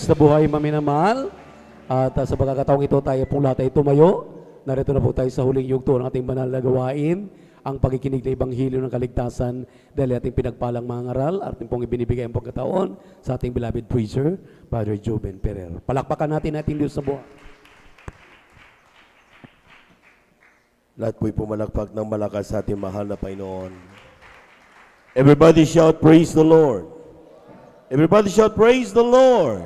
na buhay maminamahal. At sa pagkakataong ito, tayo pong lahat ay tumayo. Narito na po tayo sa huling yugto ng ating banal na gawain, ang pagkikinig na Ebanghelyo ng Kaligtasan dahil ating pinagpalang mga ngaral at ating pong ibinibigay ang pagkataon sa ating beloved preacher, Father Joven Ferrer. Palakpakan natin ating Diyos sa buhay. Lahat po'y pumalakpak ng malakas sa ating mahal na Panginoon. Everybody shout, praise the Lord. Everybody shout, praise the Lord.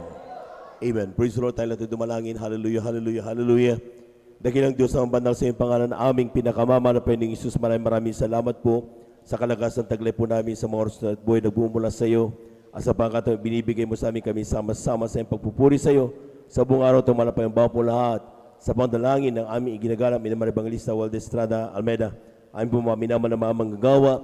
Amen. Praise the Lord. Tayo natin dumalangin. Hallelujah, hallelujah, hallelujah. Dakilang Diyos ang banal sa iyong pangalan na aming pinakamama na Panginoong Isus. Maraming salamat po sa kalagasan taglay po namin sa mga oras na buhay na bumula sa iyo. At sa pangkataon, binibigay mo sa amin kami sama-sama sa iyong pagpupuri sa iyo. Sa buong araw, tumalapay ang bawa po lahat. Sa pandalangin ng aming iginagalang Minamahal Evangelista Walde Estrada Almeida, aming po mga minaman na mga manggagawa,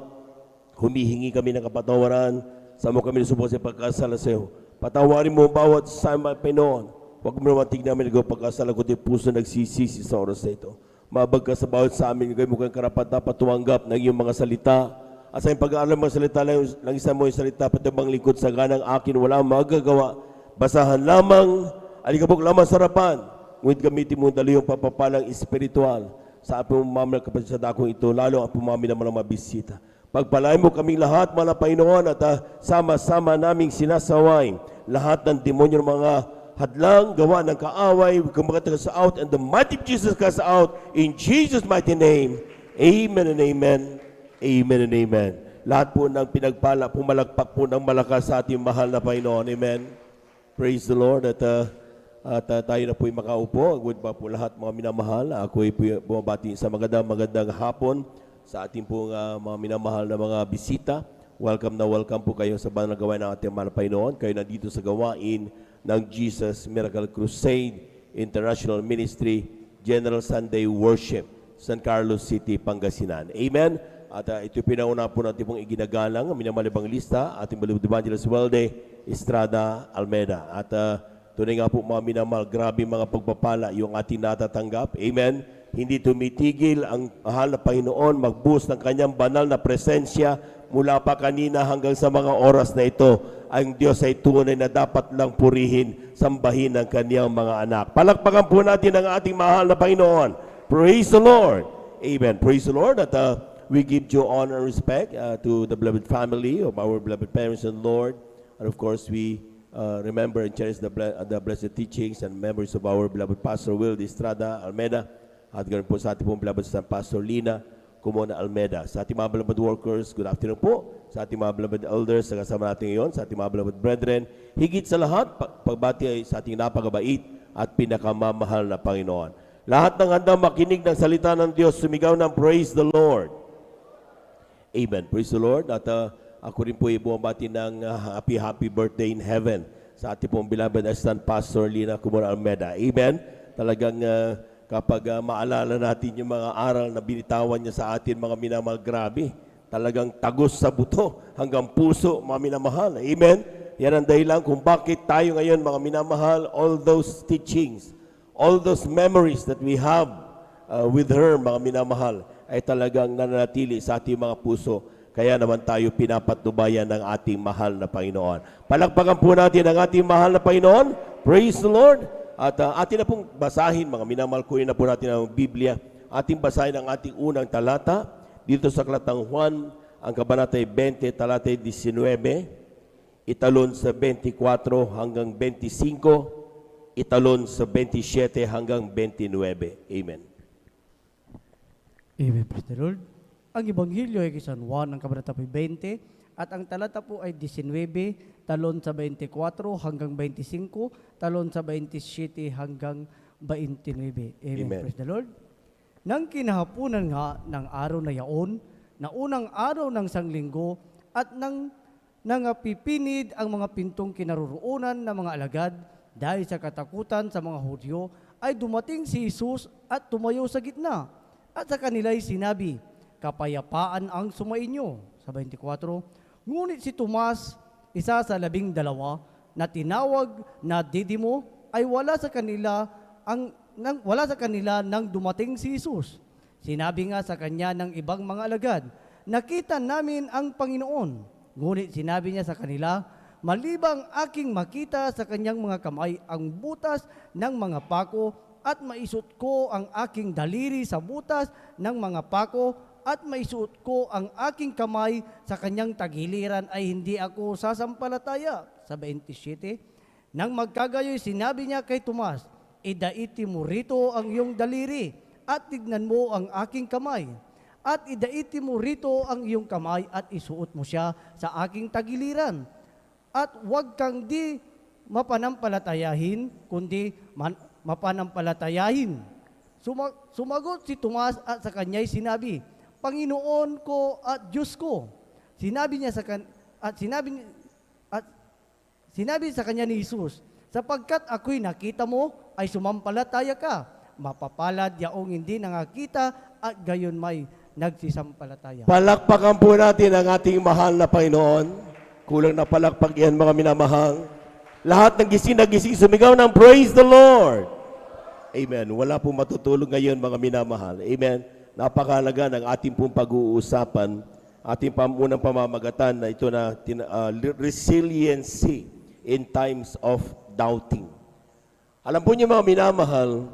humihingi kami ng kapatawaran, sa mo kami nasubok sa pagkasala sa iyo. Patawarin mo bawat sama, Panginoon. Huwag mo naman tignan namin ikaw pagkasala kundi puso nagsisisi sa oras na ito. Mabag ka sa bawat sa amin, gawin mo kang karapat dapat tumanggap ng iyong mga salita. At sa iyong pag-aalam ng salita lang isa mo yung salita, patibang lingkod sa ganang akin, wala magagawa. Basahan lamang, alikabok lamang sarapan. Ngunit gamitin mo dali yung papapalang espiritual sa apong mamang kapatid sa dakong ito, lalo ang pumami naman ng mabisita. Pagpalain mo kaming lahat, mga Panginoon, at sama-sama naming sinasaway lahat ng demonyo ng mga hadlang, gawa ng kaaway, kumbaga sa out, and the mighty Jesus cast out, in Jesus' mighty name. Amen and amen. Amen and amen. Lahat po ng pinagpala, pumalagpak po ng malakas sa ating mahal na Panginoon. Amen. Praise the Lord. At tayo na po'y makaupo. Good pa po lahat mga minamahal. Ako'y bumabati sa magandang hapon sa ating pong mga minamahal na mga bisita. Welcome po kayo sa banal na gawain ng ating mahal na Panginoon. Kayo nandito sa gawain ng Jesus Miracle Crusade International Ministry General Sunday Worship, San Carlos City, Pangasinan. Amen. At ito pinauna po natin pong iginagalang ang Minamahal Evangelista, ating beloved Evangelist Walde Estrada Almeida. At tunay nga po mga minamahal, grabe mga pagpapala yung ating natatanggap. Amen. Hindi tumitigil ang mahal na Panginoon magbuhos ng kanyang banal na presensya mula pa kanina hanggang sa mga oras na ito. Ang Diyos ay tunay na dapat lang purihin, sambahin ng kanyang mga anak. Palakpakan po natin ang ating mahal na Panginoon. Praise the Lord. Amen. Praise the Lord. At we give due honor and respect to the beloved family of our beloved parents and Lord. And of course, we remember and cherish the blessed teachings and memories of our beloved Pastor Will Estrada Almeida. At ganoon po sa ating pong beloved Pastor Lina Kumona Almeida. Sa ating mga beloved workers, good afternoon po. Sa ating mga beloved elders, sa kasama natin ngayon, sa ating mga beloved brethren, higit sa lahat, pagbati ay sa ating napakabait at pinakamamahal na Panginoon. Lahat ng handang makinig ng salita ng Diyos, sumigaw ng praise the Lord. Amen. Praise the Lord. At ako rin po ay bumabati ng happy birthday in heaven sa ating pong beloved assistant Pastor Lina Kumona Almeida. Amen. Talagang kapag maalala natin yung mga aral na binitawan niya sa atin, mga minamahal, grabe. Talagang tagos sa buto hanggang puso, mga minamahal. Amen? Yan ang dahilan kung bakit tayo ngayon, mga minamahal, all those teachings, all those memories that we have with her, mga minamahal, ay talagang nananatili sa ating mga puso. Kaya naman tayo pinapatubayan ng ating mahal na Panginoon. Palakpakan po natin ang ating mahal na Panginoon. Praise the Lord. At atin na pong basahin, mga minamahal, kunin na po natin ang Biblia. Ating basahin ang ating unang talata dito sa Aklat ng Juan, ang kabanatay 20, talatay 19, italon sa 24 hanggang 25, italon sa 27 hanggang 29. Amen. Amen, praise the Lord. Ang Ebanghelyo ay kay San Juan, ang kabanata 20, at ang talata po ay 19, talon sa 24 hanggang 25, talon sa 27 hanggang 29. Amen. Praise the Lord. Nang kinahapunan nga ng araw na yaon, na unang araw ng sanglinggo, at nang pipinid ang mga pintong kinaroroonan ng mga alagad, dahil sa katakutan sa mga Hudyo, ay dumating si Jesus at tumayo sa gitna. At sa kanila'y sinabi, kapayapaan ang sumainyo. Sa 24, ngunit si Tomas, isa sa 12 na tinawag na Didimo, ay wala sa kanila nang dumating si Jesus. Sinabi nga sa kanya ng ibang mga alagad, nakita namin ang Panginoon. Ngunit sinabi niya sa kanila, malibang aking makita sa kanyang mga kamay ang butas ng mga pako, at maisut ko ang aking daliri sa butas ng mga pako, at maisuot ko ang aking kamay sa kanyang tagiliran, ay hindi ako sasampalataya. Sa 27, nang magkagayoy, sinabi niya kay Tomas, idaiti mo rito ang iyong daliri, at tignan mo ang aking kamay. At idaiti mo rito ang iyong kamay, at isuot mo siya sa aking tagiliran. At huwag kang di mapanampalatayahin, kundi mapanampalatayahin. Sumagot si Tomas at sa kanya'y sinabi, Panginoon ko at Diyos ko. Sinabi sa kanya ni Jesus, sapagkat ako'y nakita mo, ay sumampalataya ka. Mapapalad yaong hindi nangakita at gayon may nagsisampalataya. Palakpakan po natin ang ating mahal na Panginoon. Kulang na palakpak yan, mga minamahal. Lahat ng gising na gising, sumigaw ng praise the Lord. Amen. Wala pong matutulog ngayon, mga minamahal. Amen. Napakahalaga ng ating pong pag-uusapan, ating unang pamamagatan na ito na resiliency in times of doubting. Alam po niyo, mga minamahal,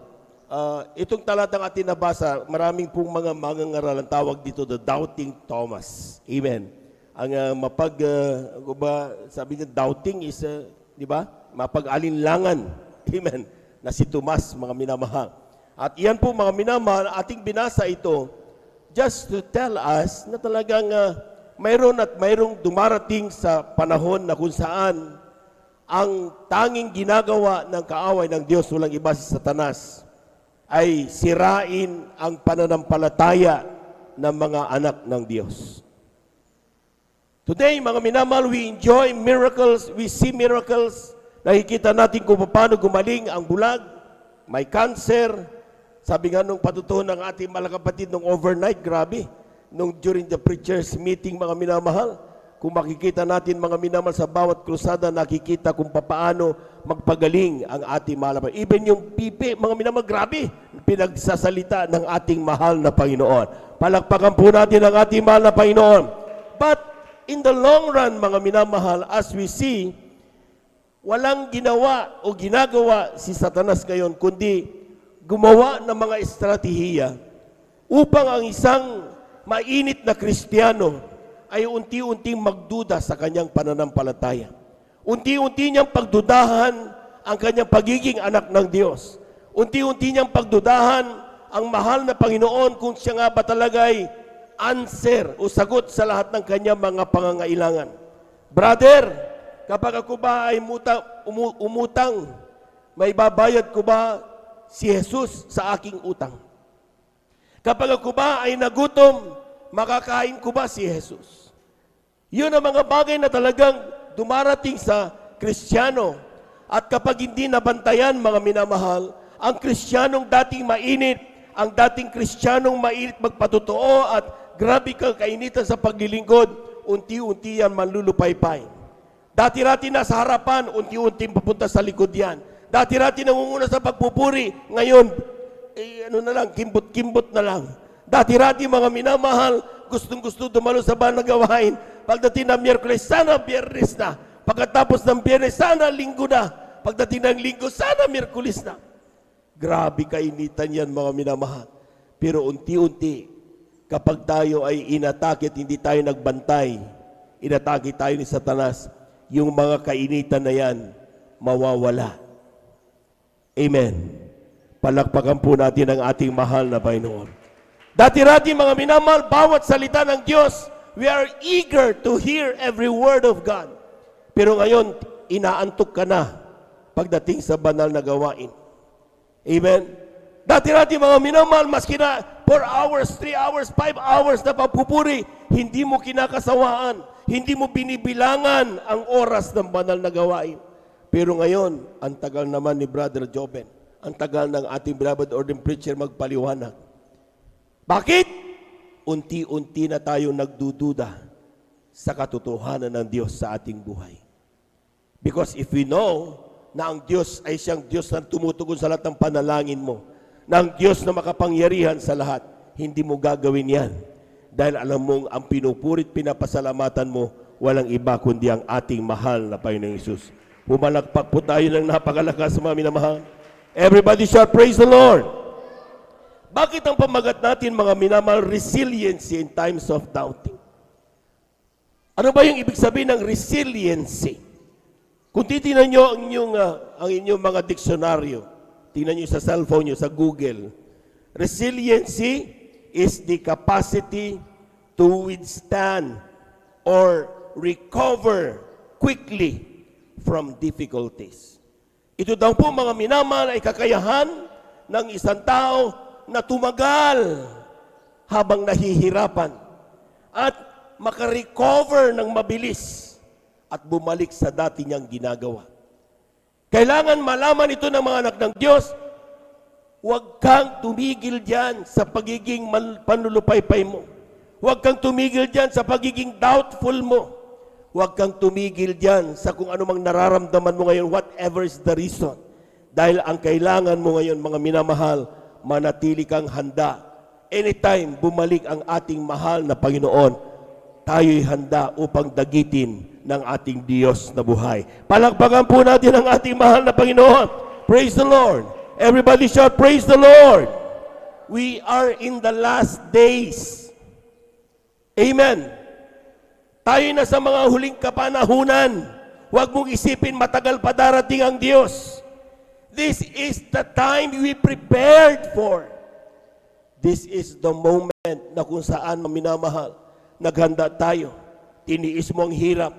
itong talatang ating nabasa, maraming pong mga mangangaral ang tawag dito, the doubting Thomas. Amen. Ang sabi niya, doubting is, di ba, mapag-alinlangan. Amen. Na si Tomas, mga minamahal. At iyan po, mga minamahal, ating binasa ito just to tell us na talagang mayroong dumarating sa panahon na kung saan ang tanging ginagawa ng kaaway ng Diyos, walang iba si Satanas, ay sirain ang pananampalataya ng mga anak ng Diyos. Today, mga minamahal, we enjoy miracles, we see miracles. Nakikita natin kung paano gumaling ang bulag, may cancer. Sabi nga nung patutuhan ng ating malakapatid nung overnight, grabe, nung during the preacher's meeting, mga minamahal, kung makikita natin, mga minamahal, sa bawat krusada, nakikita kung paano magpagaling ang ating mahal na Panginoon. Even yung pipi, mga minamahal, grabe, pinagsasalita ng ating mahal na Panginoon. Palakpakan po natin ang ating mahal na Panginoon. But in the long run, mga minamahal, as we see, walang ginawa o ginagawa si Satanas ngayon, kundi gumawa ng mga estratehiya upang ang isang mainit na Kristiyano ay unti-unting magduda sa kanyang pananampalataya. Unti-unti niyang pagdudahan ang kanyang pagiging anak ng Diyos. Unti-unti niyang pagdudahan ang mahal na Panginoon kung siya nga ba talaga ay answer o sagot sa lahat ng kanyang mga pangangailangan. Brother, kapag ako ba ay umutang, may babayad ko ba si Jesus sa aking utang? Kapag ako ba ay nagutom, makakain ko ba si Jesus? Yun ang mga bagay na talagang dumarating sa Kristiyano. At kapag hindi nabantayan, mga minamahal, ang Kristiyanong dating mainit, ang dating Kristiyanong mainit magpatotoo at grabe kang kainitan sa paglilingkod, unti-unti yan manlulupaypay. Dati-rati nasa harapan, unti-unti papunta sa likod yan. Dati-rati nangunguna sa pagpupuri, ngayon, kimbot-kimbot na lang. Dati-rati, mga minamahal, gustong-gusto dumalo sa banal na gawain. Pagdating ng Miyerkules, sana Biyernes na. Pagkatapos ng Biyernes, sana Linggo na. Pagdating ng Linggo, sana Miyerkules na. Grabe kainitan yan, mga minamahal. Pero unti-unti, kapag tayo ay inatake at hindi tayo nagbantay, inatake tayo ni Satanas, yung mga kainitan na yan, mawawala. Amen. Palakpakan po natin ang ating mahal na Panginoon. Dati-rati, mga minamahal, bawat salita ng Diyos, we are eager to hear every word of God. Pero ngayon, inaantok ka na pagdating sa banal na gawain. Amen. Dati-rati, mga minamahal, maski na 4 hours, 3 hours, 5 hours na pagpupuri, hindi mo kinakasawaan, hindi mo binibilangan ang oras ng banal na gawain. Pero ngayon, ang tagal naman ni Brother Joben, ang tagal ng ating beloved ordained preacher magpaliwanag. Bakit? Unti-unti na tayo nagdududa sa katotohanan ng Diyos sa ating buhay. Because if we know na ang Diyos ay siyang Diyos na tumutugon sa lahat ng panalangin mo, na ang Diyos na makapangyarihan sa lahat, hindi mo gagawin yan. Dahil alam mong ang pinupurit, pinapasalamatan mo, walang iba kundi ang ating mahal na Panginoong Hesus. Pumalakpak po tayo ng napakalakas, mga minamahal. Everybody shout, praise the Lord! Bakit ang pamagat natin, mga minamahal, resiliency in times of doubting? Ano ba yung ibig sabihin ng resiliency? Kung titingnan nyo ang inyong mga diksyonaryo, tingnan nyo sa cellphone nyo, sa Google, resiliency is the capacity to withstand or recover quickly from difficulties. Ito daw po, mga minamahal, ay kakayahan ng isang tao na tumagal habang nahihirapan at makarecover ng mabilis at bumalik sa dati niyang ginagawa. Kailangan malaman ito ng mga anak ng Diyos. Huwag kang tumigil dyan sa pagiging panlulupaypay mo. Huwag kang tumigil dyan sa pagiging doubtful mo. Huwag kang tumigil dyan sa kung anumang nararamdaman mo ngayon, whatever is the reason. Dahil ang kailangan mo ngayon, mga minamahal, manatili kang handa. Anytime bumalik ang ating mahal na Panginoon, tayo'y handa upang dagitin ng ating Diyos na buhay. Palakpakan po natin ang ating mahal na Panginoon. Praise the Lord. Everybody shout, praise the Lord. We are in the last days. Amen. Tayo na sa mga huling kapanahunan. Huwag mong isipin matagal pa darating ang Diyos. This is the time we prepared for. This is the moment na kung saan, minamahal, naghanda tayo. Tiniis mo ang hirap.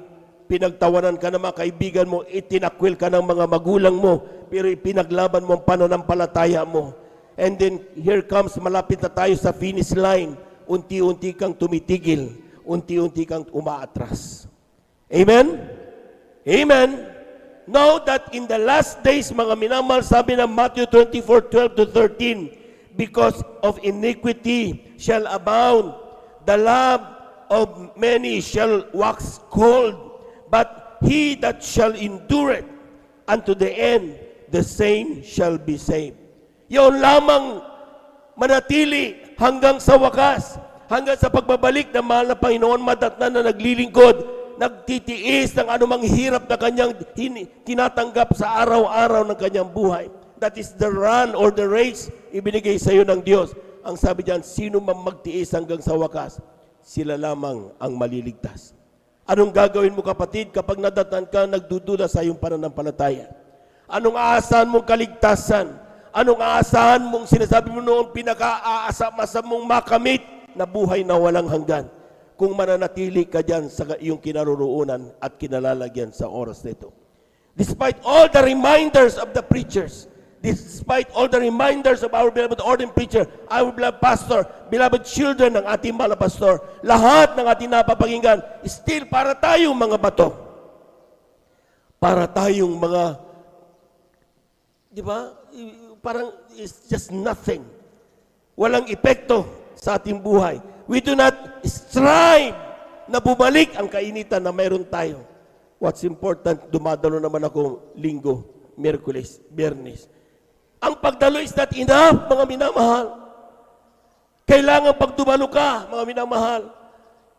Pinagtawanan ka ng mga kaibigan mo. Itinakwil ka ng mga magulang mo. Pero ipinaglaban mo ang pananampalataya mo. And then, here comes, malapit na tayo sa finish line. Unti-unti kang tumitigil. Unti-unti kang umaatras. Amen? Amen? Know that in the last days, mga minamahal, sabi ng Matthew 24:12-13, because of iniquity shall abound, the love of many shall wax cold, but he that shall endure it unto the end, the same shall be saved. Yun lamang manatili hanggang sa wakas, hanggang sa pagbabalik ng mahal na Panginoon, madatnan na naglilingkod, nagtitiis ng anumang hirap na kanyang tinatanggap sa araw-araw ng kanyang buhay. That is the run or the race ibinigay sa iyo ng Diyos. Ang sabi diyan, sino man magtiis hanggang sa wakas, sila lamang ang maliligtas. Anong gagawin mo, kapatid, kapag nadatnan ka, nagdududa sa iyong pananampalataya? Anong aasahan mong kaligtasan? Anong aasahan mong sinasabi mo noon pinaka-aasa mong makamit na buhay na walang hanggan? Kung mananatili ka dyan sa iyong kinaroroonan at kinalalagyan sa oras na ito. Despite all the reminders of the preachers, despite all the reminders of our beloved ordained preacher, our beloved pastor, beloved children ng ating mahal na pastor, lahat ng ating napapakinggan, still para tayong mga bato. Para tayong mga, di ba? Parang it's just nothing. Walang epekto sa ating buhay. We do not strive na bumalik ang kainitan na mayroon tayo. What's important, dumadalo naman ako Linggo, Miyerkules, Biyernes. Ang pagdalo is not enough, mga minamahal. Kailangan pag dumalo ka, mga minamahal,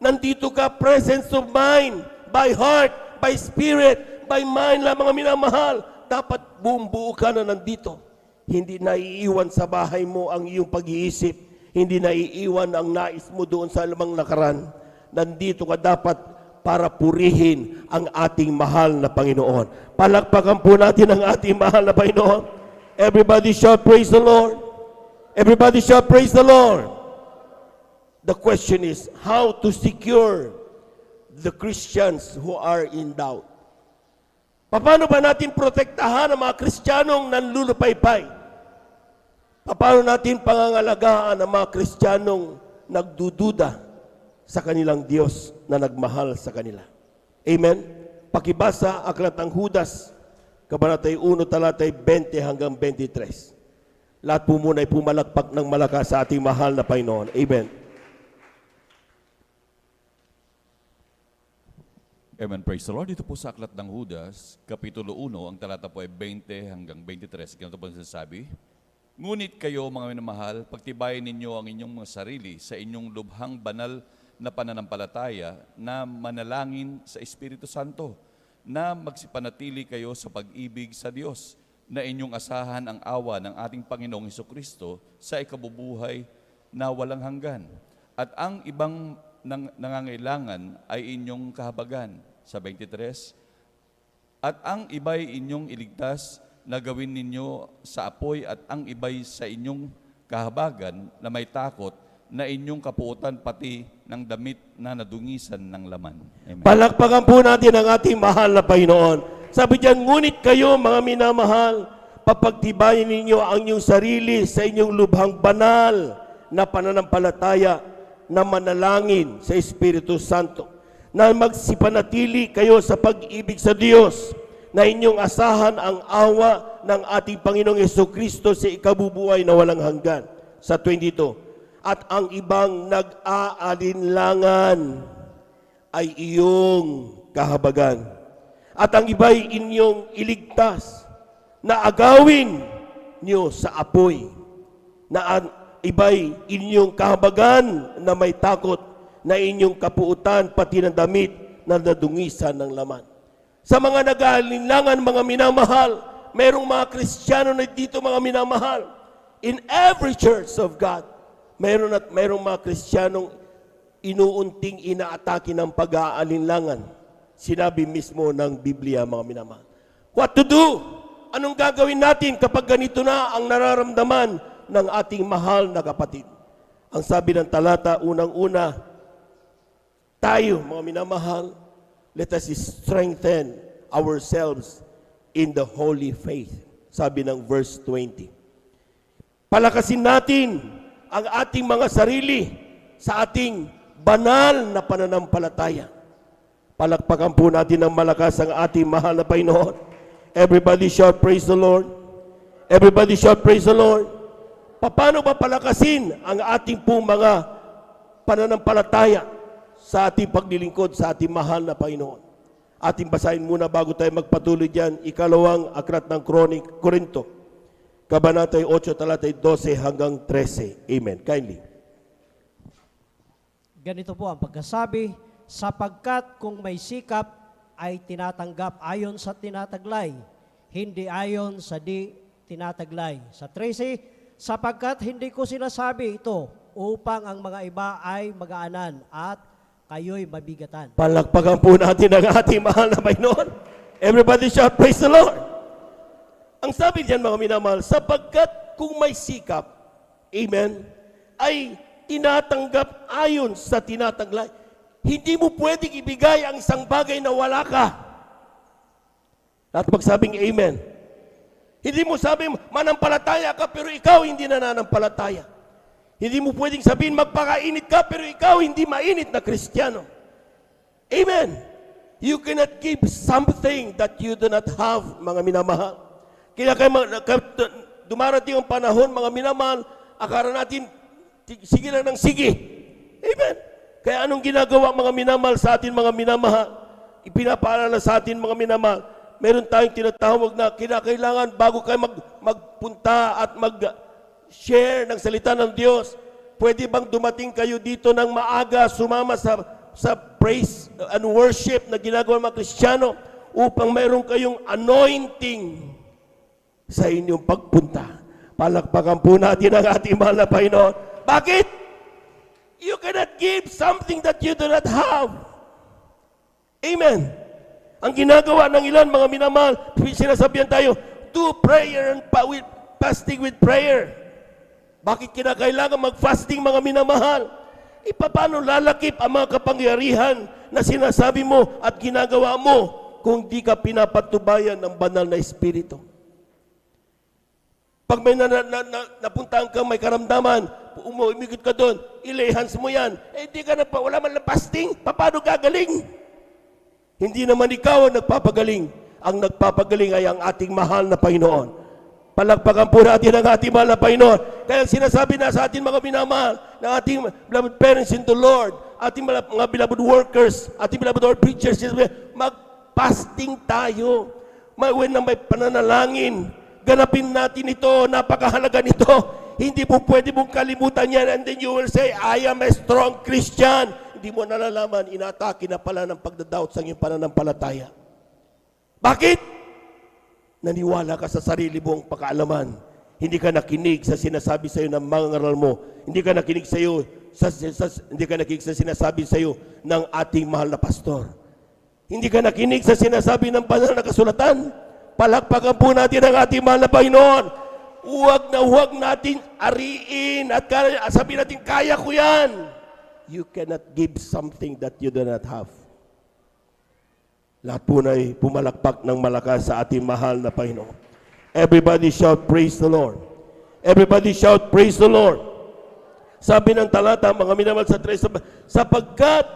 nandito ka, presence of mind, by heart, by spirit, by mind lang, mga minamahal. Dapat buong buo ka na nandito. Hindi naiiwan sa bahay mo ang iyong pag-iisip. Hindi naiiwan ang nais mo doon sa lamang nakaraan. Nandito ka dapat para purihin ang ating mahal na Panginoon. Palakpakan po natin ang ating mahal na Panginoon. Everybody shout, praise the Lord. Everybody shout, praise the Lord. The question is, how to secure the Christians who are in doubt? Paano ba natin protektahan ang mga Kristiyanong nanlulupaypay? Paano natin pangangalagaan ang mga Kristiyanong nagdududa sa kanilang Diyos na nagmahal sa kanila? Amen? Pakibasa, Aklat ng Judas, Kabanatay 1, talatay 20 hanggang 23. Lahat po muna ay pumalakpak ng malakas sa ating mahal na Panginoon. Amen. Amen. Praise the Lord. Dito po sa Aklat ng Judas, Kapitulo 1, ang talata po ay 20 hanggang 23. Ganito po sinasabi, ngunit kayo, mga minamahal, pagtibayin ninyo ang inyong mga sarili sa inyong lubhang banal na pananampalataya na manalangin sa Espiritu Santo, na magsipanatili kayo sa pag-ibig sa Diyos, na inyong asahan ang awa ng ating Panginoong Hesukristo sa ikabubuhay na walang hanggan. At ang ibang nangangailangan ay inyong kahabagan, sa 23, at ang iba'y inyong iligtas na gawin ninyo sa apoy, at ang iba'y sa inyong kahabagan na may takot, na inyong kapuutan pati ng damit na nadungisan ng laman. Amen. Palakpakan po natin ang ating mahal na Panginoon. Sabi diyan, ngunit kayo mga minamahal, papagtibayin ninyo ang inyong sarili sa inyong lubhang banal na pananampalataya na manalangin sa Espiritu Santo, na magsipanatili kayo sa pag-ibig sa Diyos, na inyong asahan ang awa ng ating Panginoong Hesukristo sa ikabubuhay na walang hanggan. Sa 22, at ang ibang nag-aalinlangan ay iyong kahabagan. At ang iba'y inyong iligtas na agawin niyo sa apoy. Na ang iba'y inyong kahabagan na may takot, na inyong kapuutan pati ng damit na nadungisan ng laman. Sa mga nag-aalinlangan, mga minamahal, merong mga Kristiyano na dito, mga minamahal. In every church of God, merong mga Kristiyanong inuunting inaatake ng pag-aalinlangan. Sinabi mismo ng Biblia, mga minamahal. What to do? Anong gagawin natin kapag ganito na ang nararamdaman ng ating mahal na kapatid? Ang sabi ng talata, unang-una, tayo, mga minamahal, let us strengthen ourselves in the holy faith. Sabi ng verse 20. Palakasin natin ang ating mga sarili sa ating banal na pananampalataya. Palakpakan po natin ng malakas ang ating mahal na Panginoon. Everybody shout, praise the Lord. Everybody shout, praise the Lord. Paano ba palakasin ang ating pong mga pananampalataya sa ating paglilingkod sa ating mahal na Panginoon? Ating basahin muna bago tayo magpatuloy diyan, ikalawang aklat ng Korinto. Kabanata 8, talata 12 hanggang 13. Amen. Kindly. Ganito po ang pagkasabi, sapagkat kung may sikap ay tinatanggap ayon sa tinataglay, hindi ayon sa di tinataglay. Sa 13, sapagkat hindi ko sinasabi ito upang ang mga iba ay magaanan at kayo'y mabigatan. Palakpakan po natin ang ating mahal na Panginoon. Everybody shout, praise the Lord. Ang sabi diyan, mga minamahal, sapagkat kung may sikap, amen, ay tinatanggap ayon sa tinataglay. Hindi mo pwedeng ibigay ang isang bagay na wala ka. At magsabing amen. Hindi mo sabi, manampalataya ka, pero ikaw hindi nananampalataya. Hindi mo pwedeng sabihin, magpakainit ka, pero ikaw hindi mainit na Kristiyano. Amen. You cannot give something that you do not have, mga minamahal. Kaya dumarating ang panahon, mga minamahal, akala natin, sige lang ng sige. Amen. Kaya anong ginagawa, mga minamahal, sa atin, mga minamahal? Ipinapaalala sa atin, mga minamahal, meron tayong tinatawag na kinakailangan bago kayo magpunta at mag-share ng salita ng Diyos. Pwede bang dumating kayo dito ng maaga, sumama sa praise and worship na ginagawa ng mga Kristiyano upang mayroon kayong anointing sa inyong pagpunta. Palakpakan po natin ang ating mahal na Panginoon. Bakit? You cannot give something that you do not have. Amen. Ang ginagawa ng ilan, mga minamahal, sinasabihan tayo, do prayer and fasting with prayer. Bakit kinakailangan mag-fasting, mga minamahal? Paano lalakip ang mga kapangyarihan na sinasabi mo at ginagawa mo kung di ka pinapatubayan ng banal na Espiritu? Pag may napuntahan ka, may karamdaman, umimikit ka doon, ilay-hands mo yan, di ka na pa, wala man lang fasting, paano gagaling? Hindi naman ikaw ang nagpapagaling. Ang nagpapagaling ay ang ating mahal na Panginoon. Palakpakan po natin ang ating mahal na Panginoon. Kaya sinasabi na sa ating mga minamahal, ng ating beloved parents in the Lord, ating mga beloved workers, ating beloved Lord preachers, mag-fasting tayo. When na may pananalangin, ganapin natin ito, napakahalaga nito. Hindi po pwede mong kalimutan yan and then you will say, I am a strong Christian. hindi mo nalalaman, inatake na pala ng pagdadoubt sa iyong pananampalataya. Bakit? Naniwala ka sa sarili mong pakaalaman. Hindi ka nakinig sa sinasabi sa iyo ng mga ngaral mo. Hindi ka nakinig sa iyo hindi ka nakinig sa sinasabi sa iyo ng ating mahal na pastor. Hindi ka nakinig sa sinasabi ng banal na kasulatan. Palakpakan po natin ang ating mahal na Panginoon. Huwag natin ariin at sabihin natin, kaya ko yan. You cannot give something that you do not have. Lahat po na ay pumalakpak ng malakas sa ating mahal na Panginoon. Everybody shout, praise the Lord. Everybody shout, praise the Lord. Sabi ng talata, mga minamahal sa 3, sapagkat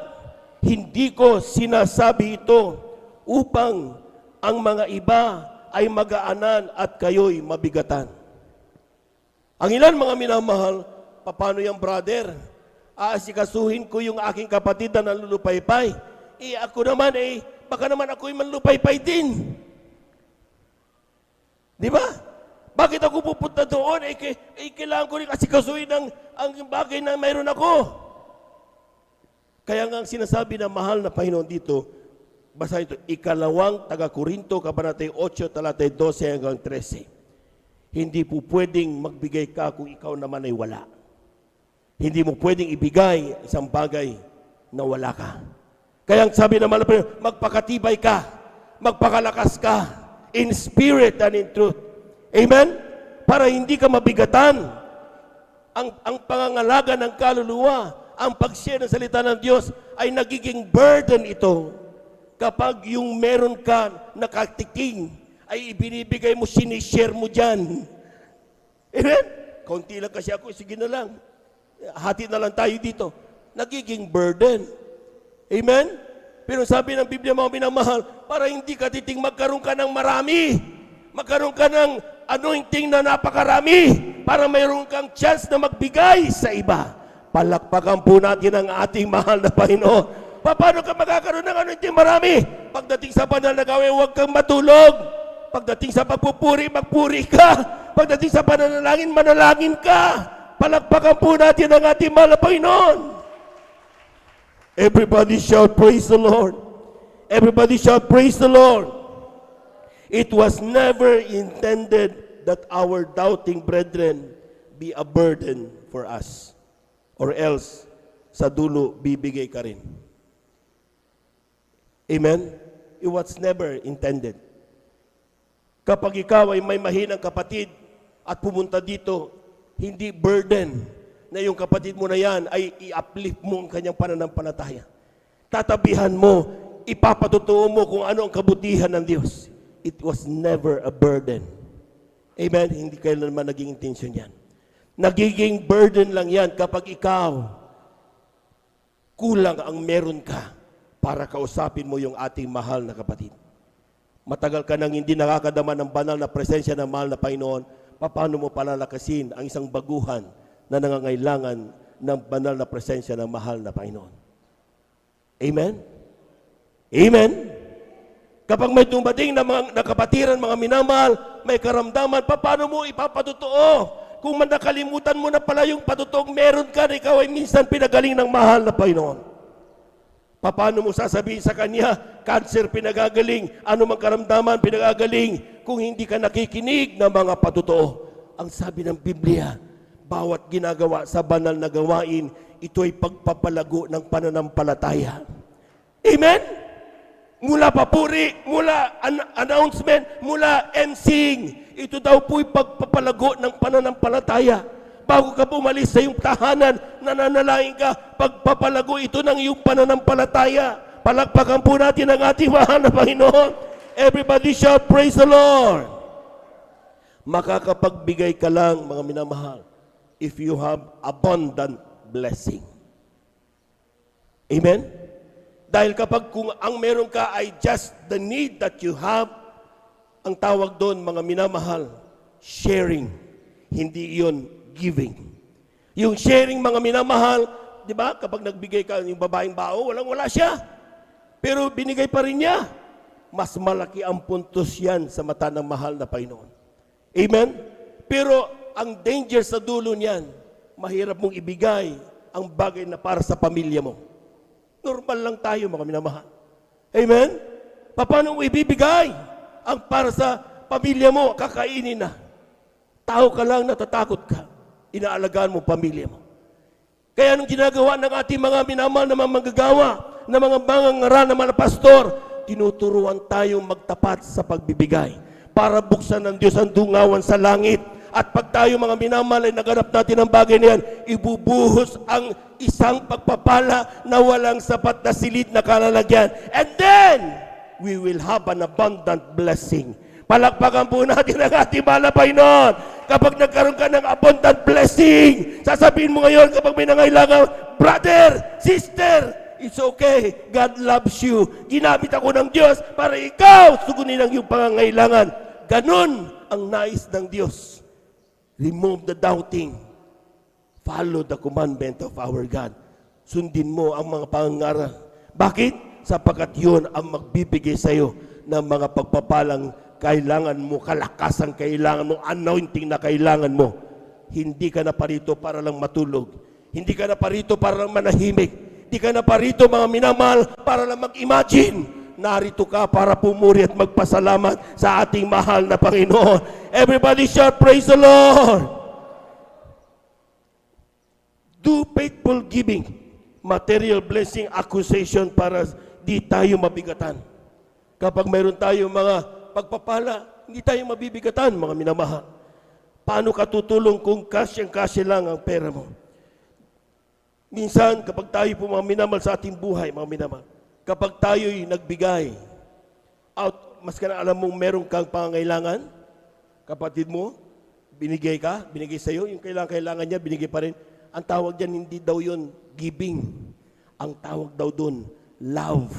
hindi ko sinasabi ito upang ang mga iba ay magaanan at kayo'y mabigatan. Ang ilan mga minamahal, paano yung brother? Aasikasuhin ko yung aking kapatid na nalulupaypay. Ako naman baka naman ako'y manlupaypay din. Di ba? Bakit ako pupunta doon? Kailangan ko rin asikasuhin ang bagay na mayroon ako. Kaya nga ang sinasabi ng mahal na Panginoon dito, basta ito, ikalawang taga-Korinto, Kabanata 8, talata 12 hanggang 13. Hindi po pwedeng magbigay ka kung ikaw naman ay wala. Hindi mo pwedeng ibigay isang bagay na wala ka. Kaya ang sabi ng mahal na Panginoon, magpakatibay ka, magpakalakas ka, in spirit and in truth. Amen? Para hindi ka mabigatan. Ang pangangalaga ng kaluluwa, ang pag-share ng salita ng Diyos ay nagiging burden ito. Kapag yung meron ka nakatiking, ay ibinibigay mo, sinishare mo dyan. Amen? Kaunti lang kasi ako, sige na lang. Hati na lang tayo dito. Nagiging burden. Amen? Pero sabi ng Biblia, mga minamahal, para hindi ka titing magkaroon ka ng marami. Magkaroon ka ng anointing na napakarami para mayroon kang chance na magbigay sa iba. Palakpakan po natin ang ating mahal na Panginoon. Paano ka magkakaroon ng anointing marami? Pagdating sa banal na gawain, huwag kang matulog. Pagdating sa pagpupuri, magpuri ka. Pagdating sa pananalangin, manalangin ka. Palakpakan po natin ang ating mahal na Panginoon. Everybody shout, praise the Lord. Everybody shout, praise the Lord. It was never intended that our doubting brethren be a burden for us. Or else, sa dulo, bibigay ka rin. Amen? It was never intended. Kapag ikaw ay may mahinang kapatid at pumunta dito, hindi burden na yung kapatid mo na yan ay i-uplift mo ang kanyang pananampalataya. Tatabihan mo, ipapatutuo mo kung ano ang kabutihan ng Diyos. It was never a burden. Amen? Hindi kailanman naging intention yan. Nagiging burden lang yan kapag ikaw kulang ang meron ka para kausapin mo yung ating mahal na kapatid. Matagal ka nang hindi nakakadama ng banal na presensya ng mahal na Panginoon, paano mo palalakasin ang isang baguhan na nangangailangan ng banal na presensya ng mahal na Panginoon? Amen? Amen? Kapag may dumating na mga nakapatiran, mga minamahal, may karamdaman, paano mo ipapatutuo? Kung nakalimutan mo na pala yung patutuong meron ka na ikaw ay minsan pinagaling ng mahal na Panginoon. Paano mo sasabihin sa Kanya, cancer pinagagaling, ano mang karamdaman pinagagaling, kung hindi ka nakikinig ng mga patutuo? Ang sabi ng Biblia, bawat ginagawa sa banal na gawain, ito ay pagpapalago ng pananampalataya. Amen? Mula papuri, mula announcement, mula emceeing, ito daw po'y pagpapalago ng pananampalataya. Bago ka pumalis sa iyong tahanan, nananalangin ka, pagpapalago ito ng iyong pananampalataya. Palakpakan po natin ang ating mahal na Panginoon. Everybody shout, praise the Lord. Makakapagbigay ka lang, mga minamahal, if you have abundant blessing. Amen? Dahil kapag kung ang meron ka ay just the need that you have, ang tawag doon, mga minamahal, sharing. Hindi iyon giving. Yung sharing, mga minamahal, di ba, kapag nagbigay ka yung babaeng bao, wala siya. Pero binigay pa rin niya. Mas malaki ang puntos yan sa mata ng mahal na Panginoon. Amen? Pero ang danger sa dulo niyan, mahirap mong ibigay ang bagay na para sa pamilya mo. Normal lang tayo, mga minamahal. Amen? Paano mo ibibigay ang para sa pamilya mo, kakainin na? Tao ka lang, natatakot ka. Inaalagaan mo pamilya mo. Kaya anong ginagawa ng ating mga minamahal na mga manggagawa, na mga mangangaral, na mga pastor, tinuturuan tayong magtapat sa pagbibigay para buksan ng Diyos ang dungawan sa langit. At pag tayo mga minamahal ay naganap natin ang bagay na yan, ibubuhos ang isang pagpapala na walang sapat na silid na kalalagyan. And then, we will have an abundant blessing. Palakpakan po natin ang ating mahal na Panginoon. Kapag nagkaroon ka ng abundant blessing, sasabihin mo ngayon kapag may nangailangan, brother, sister, it's okay. God loves you. Ginamit ako ng Diyos para ikaw sugunin ang iyong pangangailangan. Ganon ang nais ng Diyos. Remove the doubting. Follow the commandment of our God. Sundin mo ang mga pangangaral. Bakit? Sapagkat yun ang magbibigay sa iyo ng mga pagpapalang kailangan mo, kalakasang kailangan mo, anointing na kailangan mo. Hindi ka na parito para lang matulog. Hindi ka na parito para lang manahimik. Hindi ka na parito, mga minamahal, para lang mag-imagine. Narito ka para pumuri at magpasalamat sa ating mahal na Panginoon. Everybody shout, praise the Lord! Do faithful giving, material blessing, accusation para di tayo mabigatan. Kapag mayroon tayo mga pagpapala, hindi tayo mabibigatan, mga minamahal. Paano ka tutulong kung kasyang-kasya lang ang pera mo? Minsan, kapag tayo po mga minamahal sa ating buhay, mga minamahal, kapag tayo'y nagbigay, mas ka na alam mong meron kang pangangailangan, kapatid mo, binigay sa iyo, yung kailangan niya, binigay pa rin. Ang tawag diyan, hindi daw yun giving. Ang tawag daw doon, love.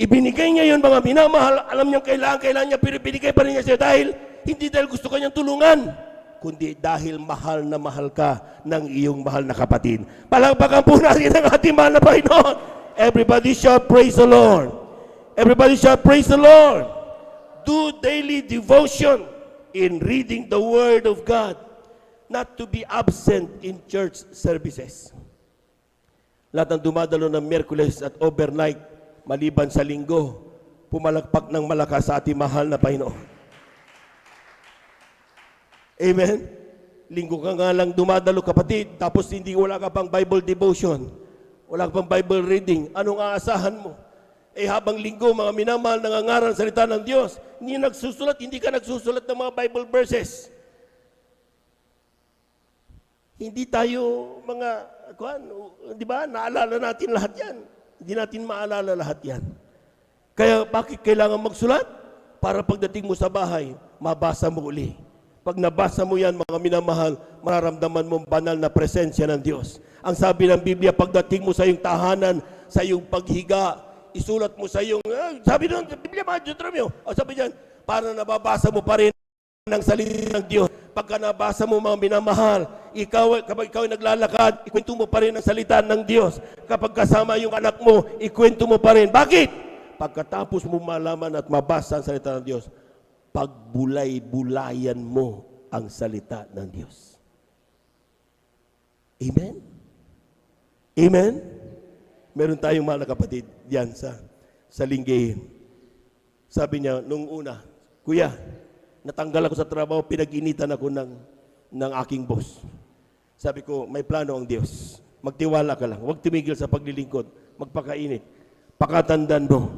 Ibinigay niya yun, mga minamahal, alam niyang kailangan niya, pero binigay pa rin niya siya dahil, hindi dahil gusto kanyang tulungan, kundi dahil mahal na mahal ka ng iyong mahal na kapatid. Palakpakan po natin ang ating mahal na Panginoon. Everybody shout, praise the Lord. Everybody shout, praise the Lord. Do daily devotion in reading the Word of God, not to be absent in church services. Lahat ng dumadalo ng Miyerkules at overnight, maliban sa linggo, pumalakpak ng malakas sa ating mahal na Panginoon. Amen? Linggo ka nga lang dumadalo, kapatid, tapos wala ka pang Bible devotion. Wala ka pang Bible reading. Anong aasahan mo? Habang linggo, mga minamahal, nangangaral salita ng Diyos, hindi ka nagsusulat ng mga Bible verses. Hindi tayo di ba, naalala natin lahat yan. Hindi natin maalala lahat yan. Kaya bakit kailangan magsulat? Para pagdating mo sa bahay, mabasa mo uli. Pag nabasa mo yan, mga minamahal, mararamdaman mo banal na presensya ng Diyos. Ang sabi ng Biblia, pagdating mo sa iyong tahanan, sa iyong paghiga, isulat mo sa iyong, sabi doon, sa Biblia, mga Deuteronomio, sabi dyan, para nababasa mo pa rin ng salita ng Diyos. Pagka nabasa mo, mga minamahal, kapag ikaw ay naglalakad, ikwento mo pa rin ang salita ng Diyos. Kapag kasama yung anak mo, ikwento mo pa rin. Bakit? Pagkatapos mo malaman at mabasa ang salita ng Diyos, pagbulay-bulayan mo ang salita ng Diyos. Amen? Amen? Meron tayong mga kapatid diyan sa Lingayen. Sabi niya, nung una, Kuya, natanggal ako sa trabaho, pinag-initan ako ng aking boss. Sabi ko, may plano ang Diyos. Magtiwala ka lang. Huwag tumigil sa paglilingkod. Magpakainit. Pakatandaan mo,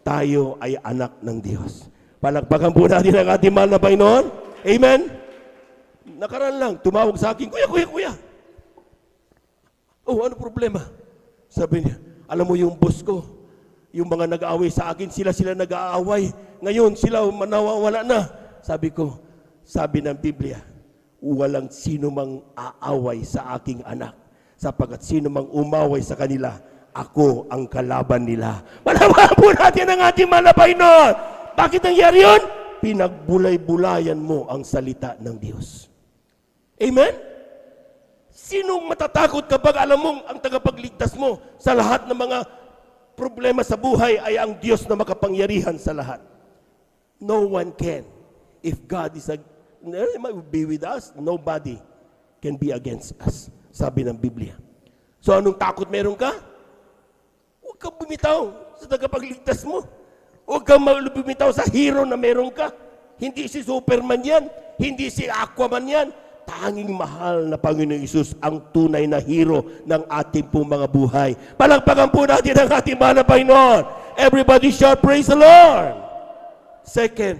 tayo ay anak ng Diyos. Palakpakan po natin ang ating mahal na Panginoon. Amen? Nakaraan lang, tumawag sa akin, Kuya. Ano problema? Sabi niya, alam mo yung boss ko, yung mga nag-aaway sa akin, sila nag-aaway. Ngayon, sila manawawala na. Sabi ng Biblia, walang sino mang aaway sa aking anak. Sapagkat sino mang umaway sa kanila, ako ang kalaban nila. Palakpakan po natin ang ating mahal na Panginoon. Bakit nangyari yun? Pinagbulay-bulayan mo ang salita ng Diyos. Amen? Sinong matatakot kapag alam mong ang tagapagligtas mo sa lahat ng mga problema sa buhay ay ang Diyos na makapangyarihan sa lahat? No one can. If God might be with us, nobody can be against us. Sabi ng Biblia. So anong takot meron ka? kang bumitaw sa tagapagligtas mo. Huwag kang bumitaw sa hero na meron ka. Hindi si Superman yan. Hindi si Aquaman yan. Tanging mahal na Panginoong Isus ang tunay na hero ng ating pong mga buhay. Palagpagan po natin ang ating mahal na Panginoon. Everybody shout, praise the Lord! Second,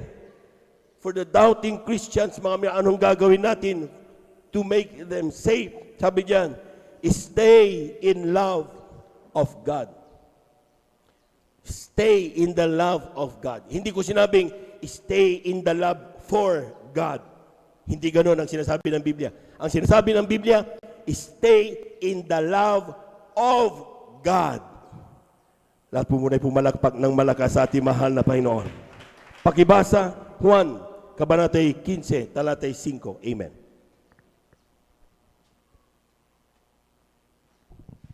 for the doubting Christians, mga anong gagawin natin to make them safe? Sabi diyan, stay in love of God. Stay in the love of God. Hindi ko sinabing stay in the love for God. Hindi ganoon ang sinasabi ng Biblia. Ang sinasabi ng Biblia, stay in the love of God. Lahat po muna ay pumalakpak ng malakas sa ating mahal na Panginoon. Pakibasa, Juan, Kabanatay 15, talatay 5. Amen.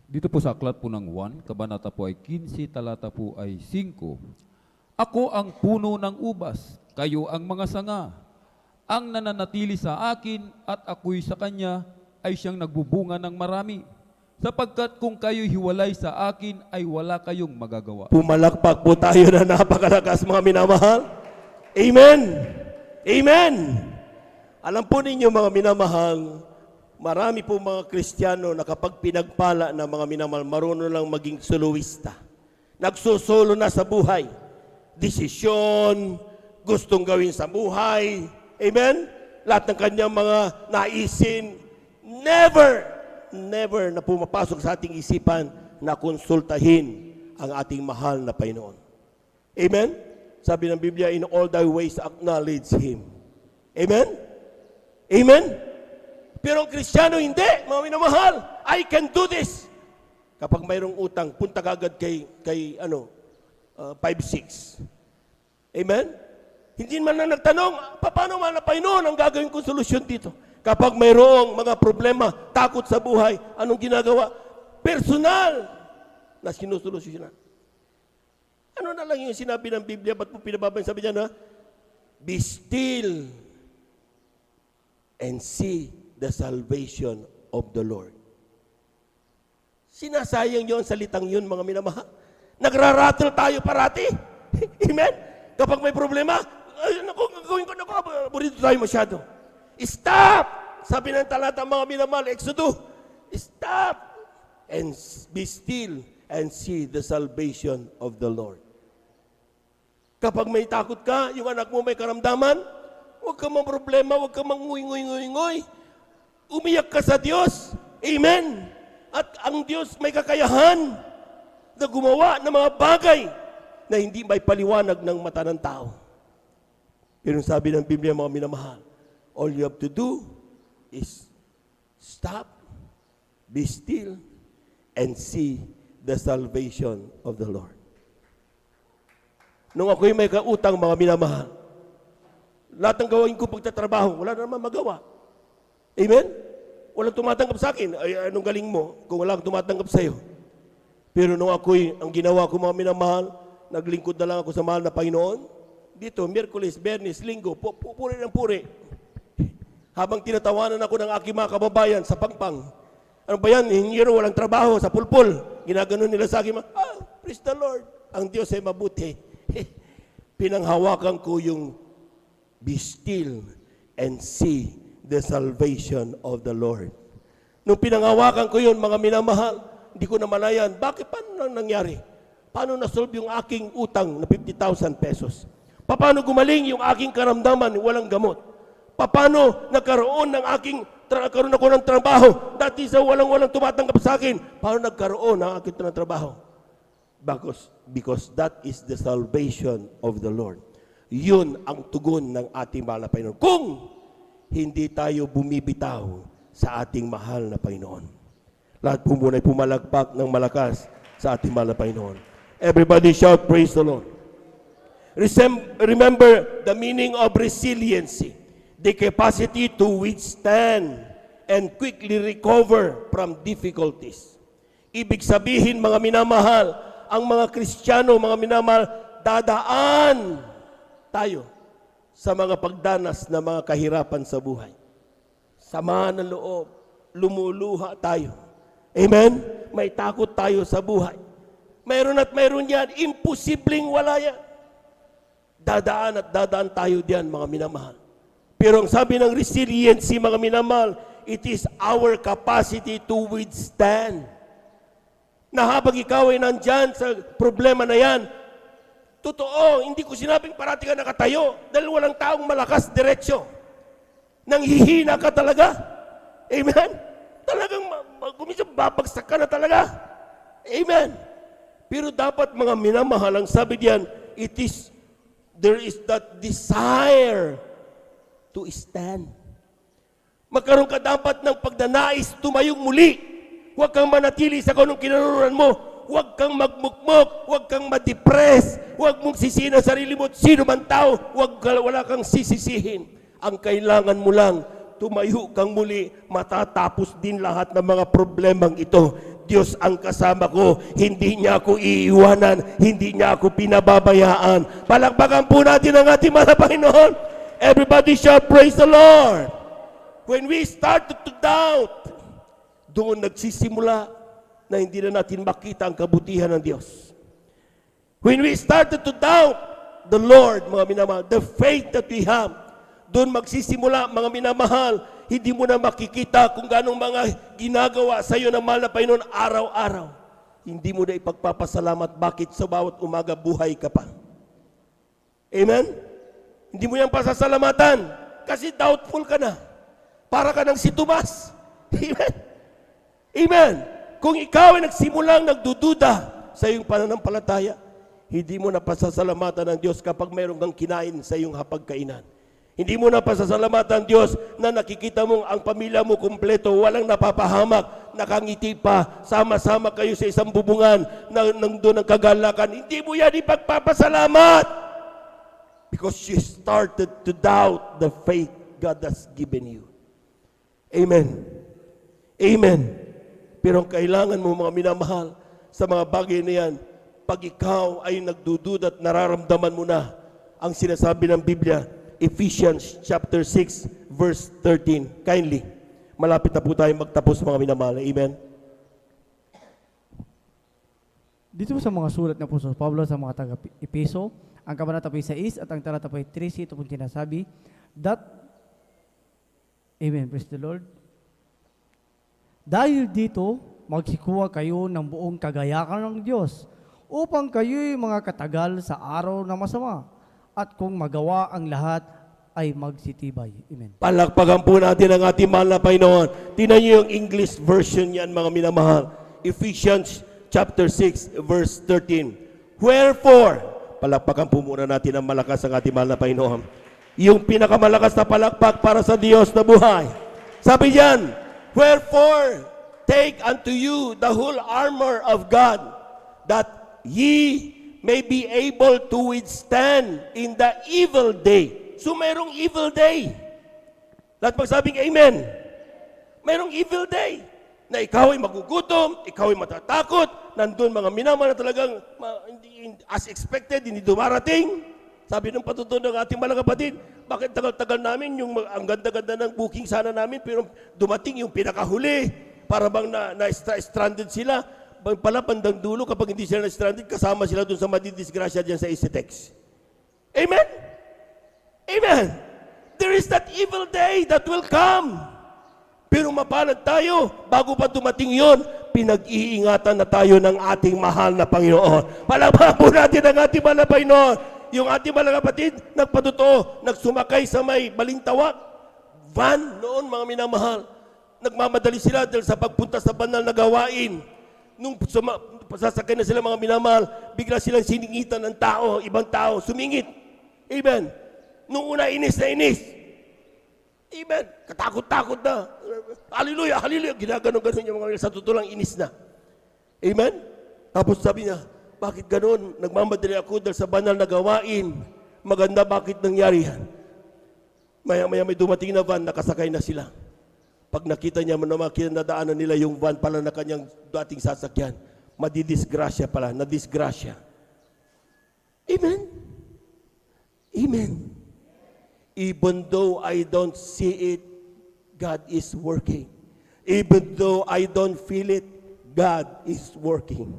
Dito po sa aklat po ng 1, kabanata po ay 15, talata po ay 5. Ako ang puno ng ubas, kayo ang mga sanga. Ang nananatili sa akin at ako'y sa kanya ay siyang nagbubunga ng marami. Sapagkat kung kayo hiwalay sa akin ay wala kayong magagawa. Pumalakpak po tayo na napakalakas, mga minamahal. Amen! Amen! Alam po ninyo, mga minamahal, marami po mga Kristiyano na kapag pinagpala na mga minamahal, marunong lang maging soloista. Nagsusolo na sa buhay. Desisyon, gustong gawin sa buhay. Amen? Lahat ng kanyang mga naisin, never na pumapasok sa ating isipan na konsultahin ang ating mahal na Panginoon. Amen? Sabi ng Biblia, in all thy ways acknowledge Him. Amen? Amen? Pero ang Kristiyano hindi, mga minamahal. I can do this. Kapag mayroong utang, punta kagad kay 5-6. Amen? Hindi man na nagtanong, paano man na Panginoon ang gagawin kong solusyon dito? Kapag mayroong mga problema, takot sa buhay, anong ginagawa? Personal na sinusolusyonan. Ano na lang yung sinabi ng Biblia, ba't po pinababan? Sabi niya na, be still and see the salvation of the Lord. Sinasayang nyo ang salitang yun, mga minamahal. Nagrarattle tayo parati. Amen? Kapag may problema, ay, gawin ko, burito tayo masyado. Stop! Sabi ng talata, mga minamahal, Exodus, stop and be still and see the salvation of the Lord. Kapag may takot ka, yung anak mo may karamdaman, huwag ka mang problema, huwag ka mang nguy-nguy-nguy-nguy. Umiyak ka sa Diyos. Amen. At ang Diyos may kakayahan na gumawa ng mga bagay na hindi may paliwanag ng mata ng tao. Pero sabi ng Biblia, mga minamahal, all you have to do is stop, be still, and see the salvation of the Lord. Nung ako'y may kautang, mga minamahal, lahat ng gawin ko pagtatrabaho, wala na naman magawa. Amen? Walang tumatanggap sa akin. Ay, anong galing mo kung walang tumatanggap sa iyo? Pero nung ako'y, ang ginawa ko, mga minamahal, naglingkod na lang ako sa mahal na Panginoon. Dito, Miyerkules, Bernes, Linggo, puri ng puri. Habang tinatawanan ako ng aking mga kababayan sa pangpang. Ano ba yan? Hingiro, walang trabaho, sa pulpul. Ginaganon nila sa akin, praise the Lord. Ang Diyos ay mabuti. Pinanghawakan ko yung be still and see the salvation of the Lord. Nung pinanghawakan ko yun, mga minamahal, hindi ko na malayan. Bakit? Paano nang nangyari? Paano nasolve yung aking utang na 50,000 pesos? Paano gumaling yung aking karamdaman, walang gamot? Paano nagkaroon ako ng trabaho? Dati sa walang tumatanggap sa akin. Paano nagkaroon ng aking trabaho? Because that is the salvation of the Lord. Yun ang tugon ng ating mahal na Panginoon. Kung hindi tayo bumibitaw sa ating mahal na Panginoon. Lahat po muna ay pumalagpak ng malakas sa ating mahal na Panginoon. Everybody shout, praise the Lord. Remember the meaning of resiliency, the capacity to withstand and quickly recover from difficulties. Ibig sabihin, mga minamahal, ang mga Kristiyano, mga minamahal, dadaan tayo sa mga pagdanas na mga kahirapan sa buhay. Sama ng loob, lumuluha tayo. Amen? May takot tayo sa buhay. Mayroon at mayroon yan. Imposibleng wala yan. Dadaan at dadaan tayo diyan, mga minamahal. Pero ang sabi ng resiliency, mga minamahal, it is our capacity to withstand. Na habang ikaw ay nandyan sa problema na yan, totoo, hindi ko sinabing parati ka nakatayo dahil walang taong malakas diretsyo. Nanghihina ka talaga. Amen? Talagang gumisang babagsak ka na talaga. Amen? Pero dapat, mga minamahal, ang sabi diyan, there is that desire to stand. Magkaroon ka dapat ng pagdanais tumayong muli. Huwag kang manatili sa kung anong kinaroon mo. Huwag kang magmukmok. Huwag kang ma-depress. Huwag mong sisihin ang sarili mo. Sino man tao, wala kang sisisihin. Ang kailangan mo lang, tumayo kang muli, matatapos din lahat ng mga problemang ito. Diyos ang kasama ko, hindi niya ako iiwanan, hindi niya ako pinababayaan. Palakpakan po natin ang ating mga Panginoon. Everybody shall praise the Lord. When we started to doubt, doon nagsisimula na hindi na natin makita ang kabutihan ng Diyos. When we started to doubt the Lord, mga minamahal, the faith that we have, doon magsisimula, mga minamahal, hindi mo na makikita kung ganong mga ginagawa sa iyo ng mahal na Panginoon araw-araw. Hindi mo na ipagpapasalamat bakit sa bawat umaga buhay ka pa. Amen? Hindi mo yan pasasalamatan kasi doubtful ka na. Para ka ng si Tomas. Amen? Amen? Kung ikaw ay nagsimulang nagdududa sa iyong pananampalataya, hindi mo na pasasalamatan ng Diyos kapag mayroong kang kinain sa iyong hapagkainan. Hindi mo na pasasalamatan Diyos na nakikita mong ang pamilya mo kumpleto, walang napapahamak, nakangiti pa, sama-sama kayo sa isang bubungan nang doon ang kagalakan. Hindi mo yan ipagpapasalamat because you started to doubt the faith God has given you. Amen. Amen. Pero ang kailangan mo, mga minamahal, sa mga bagay na yan, pag ikaw ay nagdudud at nararamdaman mo na ang sinasabi ng Biblia, Ephesians chapter 6 verse 13. Kindly, malapit na po tayo magtapos, mga minamahal. Amen. Dito po sa mga sulat na po sa Pablo sa mga taga-Epeso, ang kabanata po ay 6 at ang talata po ay 13, ito po sinasabi, that, amen, praise the Lord. Dahil dito, magsikuha kayo ng buong kagayakan ng Diyos upang kayo'y mga katagal sa araw na masama at kung magawa ang lahat ay magsitibay. Amen. Palakpakan po natin ang ating mahal na Panginoon. Tingnan niyo yung English version yan, mga minamahal. Ephesians chapter 6 verse 13. Wherefore, palakpakan po muna natin ang malakas ang ating mahal na Panginoon. Yung pinakamalakas na palakpak para sa Diyos na buhay. Sabi diyan, wherefore, take unto you the whole armor of God, that ye may be able to withstand in the evil day. So mayroong evil day. Lahat magsabing amen. Mayroong evil day. Na ikaw ay magugutom, ikaw ay matatakot, nandun mga minamahal na talagang as expected, hindi dumarating. Sabi ng patutunan ng ating mga kapatid, bakit tagal-tagal namin, yung ang ganda-ganda ng booking sana namin, pero dumating yung pinakahuli, para bang na-stranded sila. Pala bandang dulo, kapag hindi sila na-stranded, kasama sila dun sa madidisgrasya dyan sa EasyTex. Amen? Amen? There is that evil day that will come. Pero mapalad tayo, bago pa dumating yon, pinag-iingatan na tayo ng ating mahal na Panginoon. Palakpakan po natin ang ating mahal na Panginoon. Yung ating mga kapatid, nagpatotoo, nagsumakay sa may balintawak, van noon, mga minamahal. Nagmamadali sila dahil sa pagpunta sa banal na gawain. Nung sasakay na sila, mga minamahal, bigla silang siningitan ng tao, ibang tao, sumingit. Amen. Nung una, inis na inis. Amen. Katakot-takot na. Hallelujah, hallelujah. Ginaganon-ganon yung mga sa totoo lang inis na. Amen. Tapos sabi niya, bakit ganon? Nagmamadali ako dahil sa banal na gawain. Maganda, bakit nangyari yan? Maya-maya may dumating na van, nakasakay na sila. Pag nakita niya, nadaanan nila yung van pala na kanyang dating sasakyan, madidisgrasya pala, nadisgrasya. Amen? Amen. Even though I don't see it, God is working. Even though I don't feel it, God is working.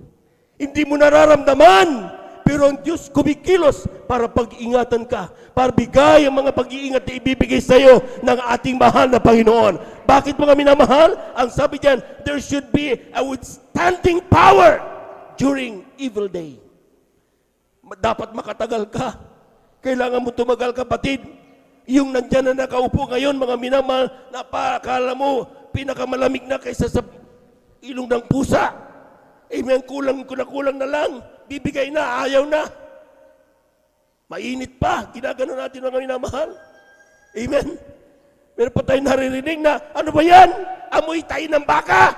Hindi mo nararamdaman. Pero ang Diyos kumikilos para pag-ingatan ka, para bigay ang mga pag-iingat na ibibigay sa iyo ng ating mahal na Panginoon. Bakit mga minamahal? Ang sabi diyan, there should be a withstanding power during evil day. Dapat makatagal ka. Kailangan mo tumagal, kapatid. Yung nandyan na nakaupo ngayon, mga minamahal, napakala mo, pinakamalamig na kaysa sa ilong ng pusa. Amen, kulang na lang. Bibigay na, ayaw na. Mainit pa, ginagano natin mga minamahal. Amen. Meron pa tayong naririnig na, ano ba yan? Amoy tayo ng baka.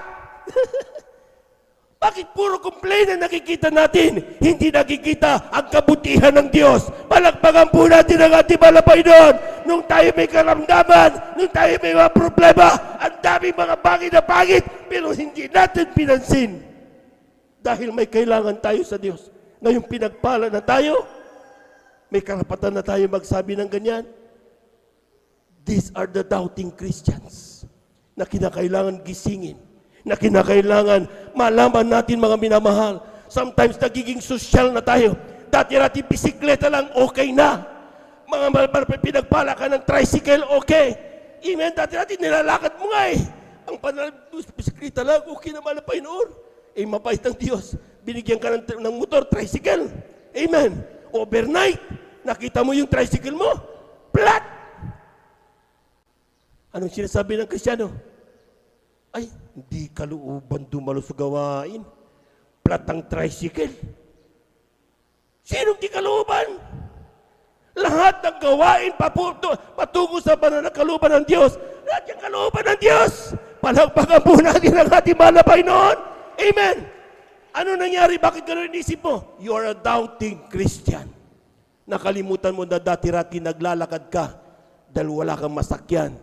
Bakit puro complain na nakikita natin? Hindi nakikita ang kabutihan ng Diyos. Palakpakan po natin ang ating malapay doon. Nung tayo may karamdaman, nung tayo may mga problema, ang daming mga bagay na pangit, pero hindi natin pinansin. Dahil may kailangan tayo sa Diyos. Ngayon pinagpala na tayo, may karapatan na tayo magsabi ng ganyan. These are the doubting Christians na kinakailangan gisingin, na kinakailangan malaman natin mga minamahal. Sometimes nagiging sosyal na tayo. Dati natin bisikleta lang, okay na. Mga pinagpala ka ng tricycle, okay. Amen, dati natin nilalakad mo nga eh. Ang bisikleta lang, okay naman na Panginoon. Eh, mapait ang Diyos. Binigyan ka ng motor, tricycle. Amen. Overnight, nakita mo yung tricycle mo, flat. Anong sinasabi ng Kristiyano? Ay, hindi kalooban dumalo sa gawain. Flat ang tricycle. Sinong di kalooban? Lahat ng gawain patungo sa pananakalooban ng Diyos. Lahat yung kalooban ng Diyos. Palagpagan po natin ang ating mahal na Panginoon. Amen. Ano nangyari? Bakit gano'n inisip mo? You are a doubting Christian. Nakalimutan mo na dati-rati naglalakad ka dahil wala kang masakyan.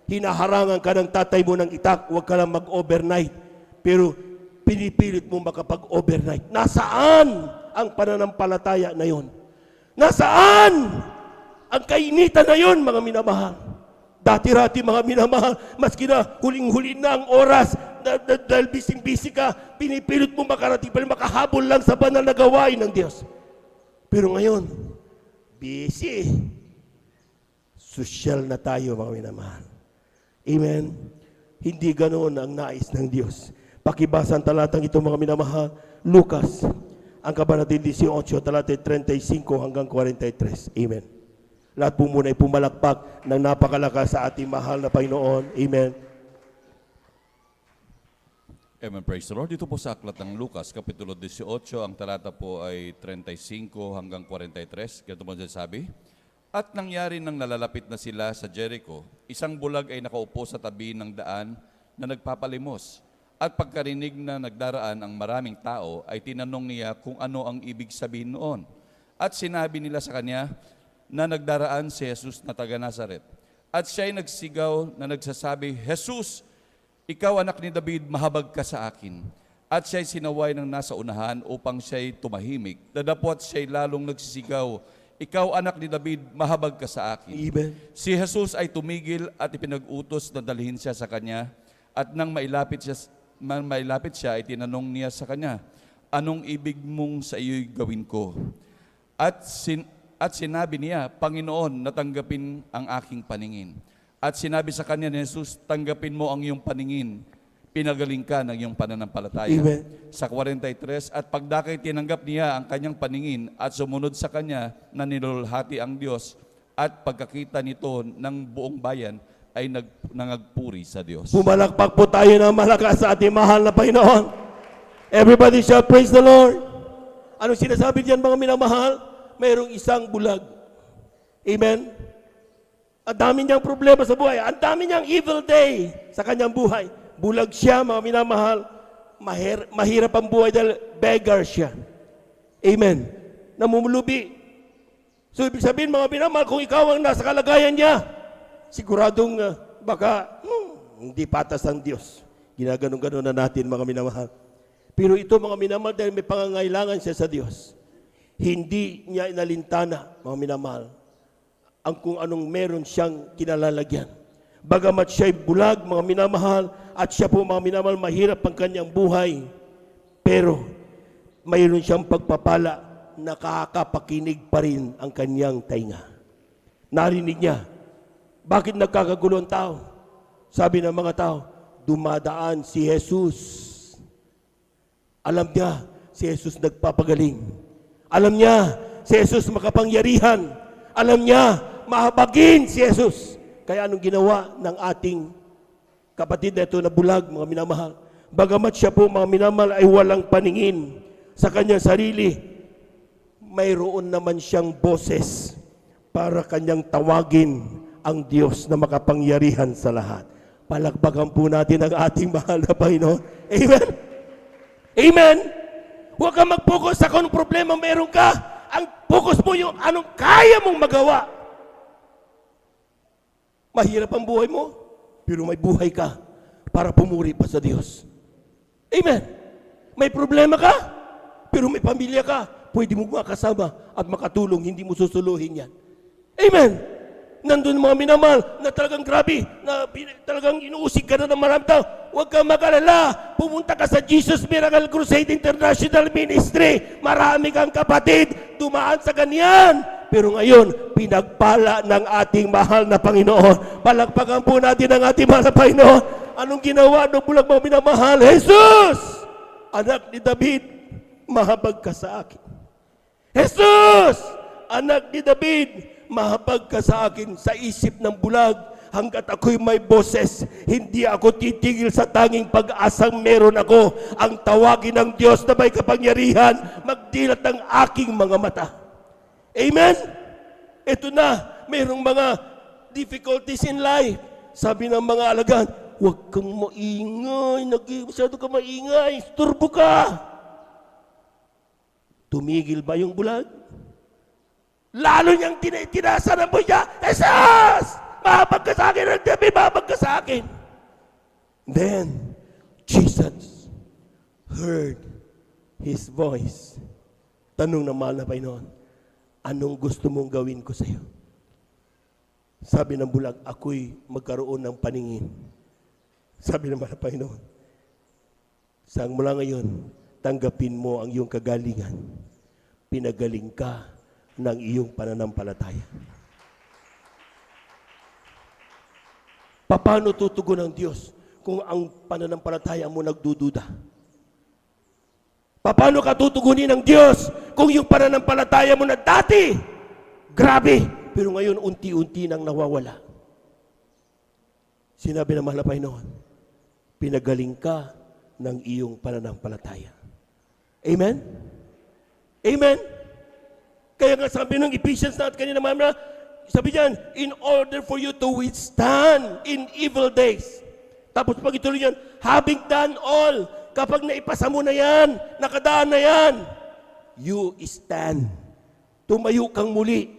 Hinaharangan ka ng tatay mo ng itak, huwag ka lang mag-overnight. Pero pinipilit mo makapag-overnight. Nasaan ang pananampalataya na yon? Nasaan ang kainitan na yon, mga minamahal? Dati-rati mga minamahal, maski na huling-huli na ang oras, dahil bising-busy ka, pinipilit mo makarating pa rin, makahabol lang sa banal na gawain ng Diyos. Pero ngayon, busy. Sosyal na tayo, mga minamahal. Amen? Hindi ganoon ang nais ng Diyos. Pakibasa ang talatang ito, mga minamahal. Lucas, ang kabanata 18, talatang 35 hanggang 43. Amen. Lahat po muna ay pumalakpak ng napakalakas sa ating mahal na Panginoon. Amen. Amen, praise the Lord. Dito po sa aklat ng Lucas, Kapitulo 18, ang talata po ay 35 hanggang 43. Ganito mo sabi, at nangyari nang nalalapit na sila sa Jericho, isang bulag ay nakaupo sa tabi ng daan na nagpapalimos. At pagkarinig na nagdaraan ang maraming tao, ay tinanong niya kung ano ang ibig sabihin noon. At sinabi nila sa kanya na nagdaraan si Jesus na taga Nazaret. At siya ay nagsigaw na nagsasabi, Jesus, ikaw anak ni David, mahabag ka sa akin. At siya'y sinaway ng nasa unahan upang siya'y tumahimik. Dadapot siya'y lalong nagsisigaw, ikaw anak ni David, mahabag ka sa akin. Amen. Si Jesus ay tumigil at ipinag-utos na dalhin siya sa kanya. At nang mailapit siya, ay tinanong niya sa kanya, anong ibig mong sa iyo'y gawin ko? At sinabi niya, Panginoon, natanggapin ang aking paningin. At sinabi sa kanya ni Jesus, tanggapin mo ang iyong paningin. Pinagaling ka ng iyong pananampalataya. Amen. Sa 43, at pagdakay tinanggap niya ang kanyang paningin at sumunod sa kanya na nilulhati ang Diyos. At pagkakita nito ng buong bayan ay nangagpuri sa Diyos. Pumalakpak po tayo ng malakas sa ating mahal na Panginoon. Everybody shout, praise the Lord. Anong sinasabi diyan, mga minamahal? Mayroong isang bulag. Amen? Ang dami niyang problema sa buhay. Ang dami niyang evil day sa kanyang buhay. Bulag siya, mga minamahal. Mahirap ang buhay dahil beggar siya. Amen. Namumulubi. So, ibig sabihin, mga minamahal, kung ikaw ang nasa kalagayan niya, siguradong baka hindi patas ang Diyos. Ginaganon-ganon na natin, mga minamahal. Pero ito, mga minamahal, dahil may pangangailangan siya sa Diyos, hindi niya inalintana, mga minamahal, ang kung anong meron siyang kinalalagyan. Bagamat siya'y bulag, mga minamahal, at siya po, mga minamahal, mahirap ang kanyang buhay. Pero, mayroon siyang pagpapala, nakakapakinig pa rin ang kanyang tainga. Narinig niya. Bakit nagkakagulo ang tao? Sabi ng mga tao, dumadaan si Jesus. Alam niya, si Jesus nagpapagaling. Alam niya, si Jesus makapangyarihan. Alam niya, mahabagin si Jesus. Kaya anong ginawa ng ating kapatid na ito na bulag, mga minamahal? Bagamat siya po, mga minamahal, ay walang paningin sa kanyang sarili, mayroon naman siyang boses para kanyang tawagin ang Diyos na makapangyarihan sa lahat. Palakpakan po natin ang ating mahal na Panginoon. Amen? Amen? Huwag kang mag-focus sa kung problema meron ka. Ang focus mo yung anong kaya mong magawa. Mahirap ang buhay mo, pero may buhay ka para pumuri pa sa Diyos. Amen? May problema ka, pero may pamilya ka. Pwede mo makasama at makatulong, hindi mo susuluhin yan. Amen! Nandun mga minamahal na talagang grabe, na talagang inuusig ka na ng maraming tao. Huwag kang mag-alala. Pumunta ka sa Jesus Miracle Crusade International Ministry. Marami kang kapatid, dumaan sa ganyan. Pero ngayon, pinagpala ng ating mahal na Panginoon. Palakpakan po natin ang ating mahal na Panginoon. Anong ginawa ng bulag mga minamahal? Jesus! Anak ni David, mahabag ka sa akin. Jesus! Anak ni David, mahabag ka sa akin. Sa isip ng bulag, hanggat ako'y may boses, hindi ako titigil sa tanging pag-asang meron ako. Ang tawagin ng Diyos na may kapangyarihan, magdilat ng aking mga mata. Amen? Ito na, mayroong mga difficulties in life. Sabi ng mga alagaan, huwag kang maingay, masyado ka maingay, turbo ka. Tumigil ba yung bulag? Lalo niyang tinasanan mo niya, Jesus! Mahabag ka sa akin, ang gabi, mahabag ka sa akin. Then, Jesus heard His voice. Tanong ng mahal na Panginoon, anong gusto mong gawin ko sa iyo? Sabi ng bulag, ako'y magkaroon ng paningin. Sabi ng mahal na Panginoon, saan mula ngayon, tanggapin mo ang iyong kagalingan. Pinagaling ka ng iyong pananampalataya. Paano tutugon ng Diyos kung ang pananampalataya mo nagdududa? Paano ka tutugunin ng Diyos kung yung pananampalataya mo na dati, grabe, pero ngayon unti-unti nang nawawala? Sinabi ng mahal na Panginoon, pinagaling ka ng iyong pananampalataya. Amen? Amen? Kaya nga sabi ng Ephesians natin kanina, mama, sabi diyan, in order for you to withstand in evil days. Tapos pag ituloy yan, having done all, kapag naipasa mo na yan, nakadaan na yan, you stand. Tumayo kang muli.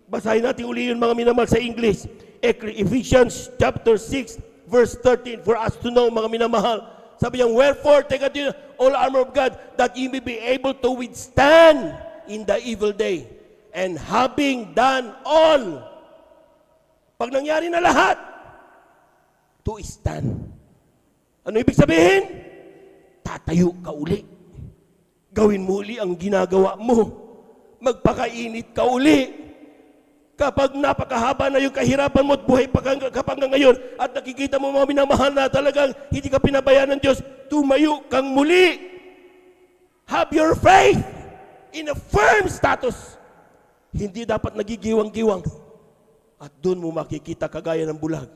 Basahin natin uli yun mga minamahal sa English. Ephesians chapter 6, verse 13, for us to know, mga minamahal. Sabi niya, wherefore, take unto you all armor of God, that ye may be able to withstand in the evil day. And having done all, pag nangyari na lahat, to stand. Ano ibig sabihin? Tatayo ka uli. Gawin mo uli ang ginagawa mo. Magpakainit ka uli. Kapag napakahaba na yung kahirapan mo at buhay pa hanggang ngayon at nakikita mo mga minamahal na talagang hindi ka pinabayaan ng Diyos, tumayo kang muli. Have your faith in a firm status. Hindi dapat nagigiwang-giwang. At doon mo makikita kagaya ng bulag.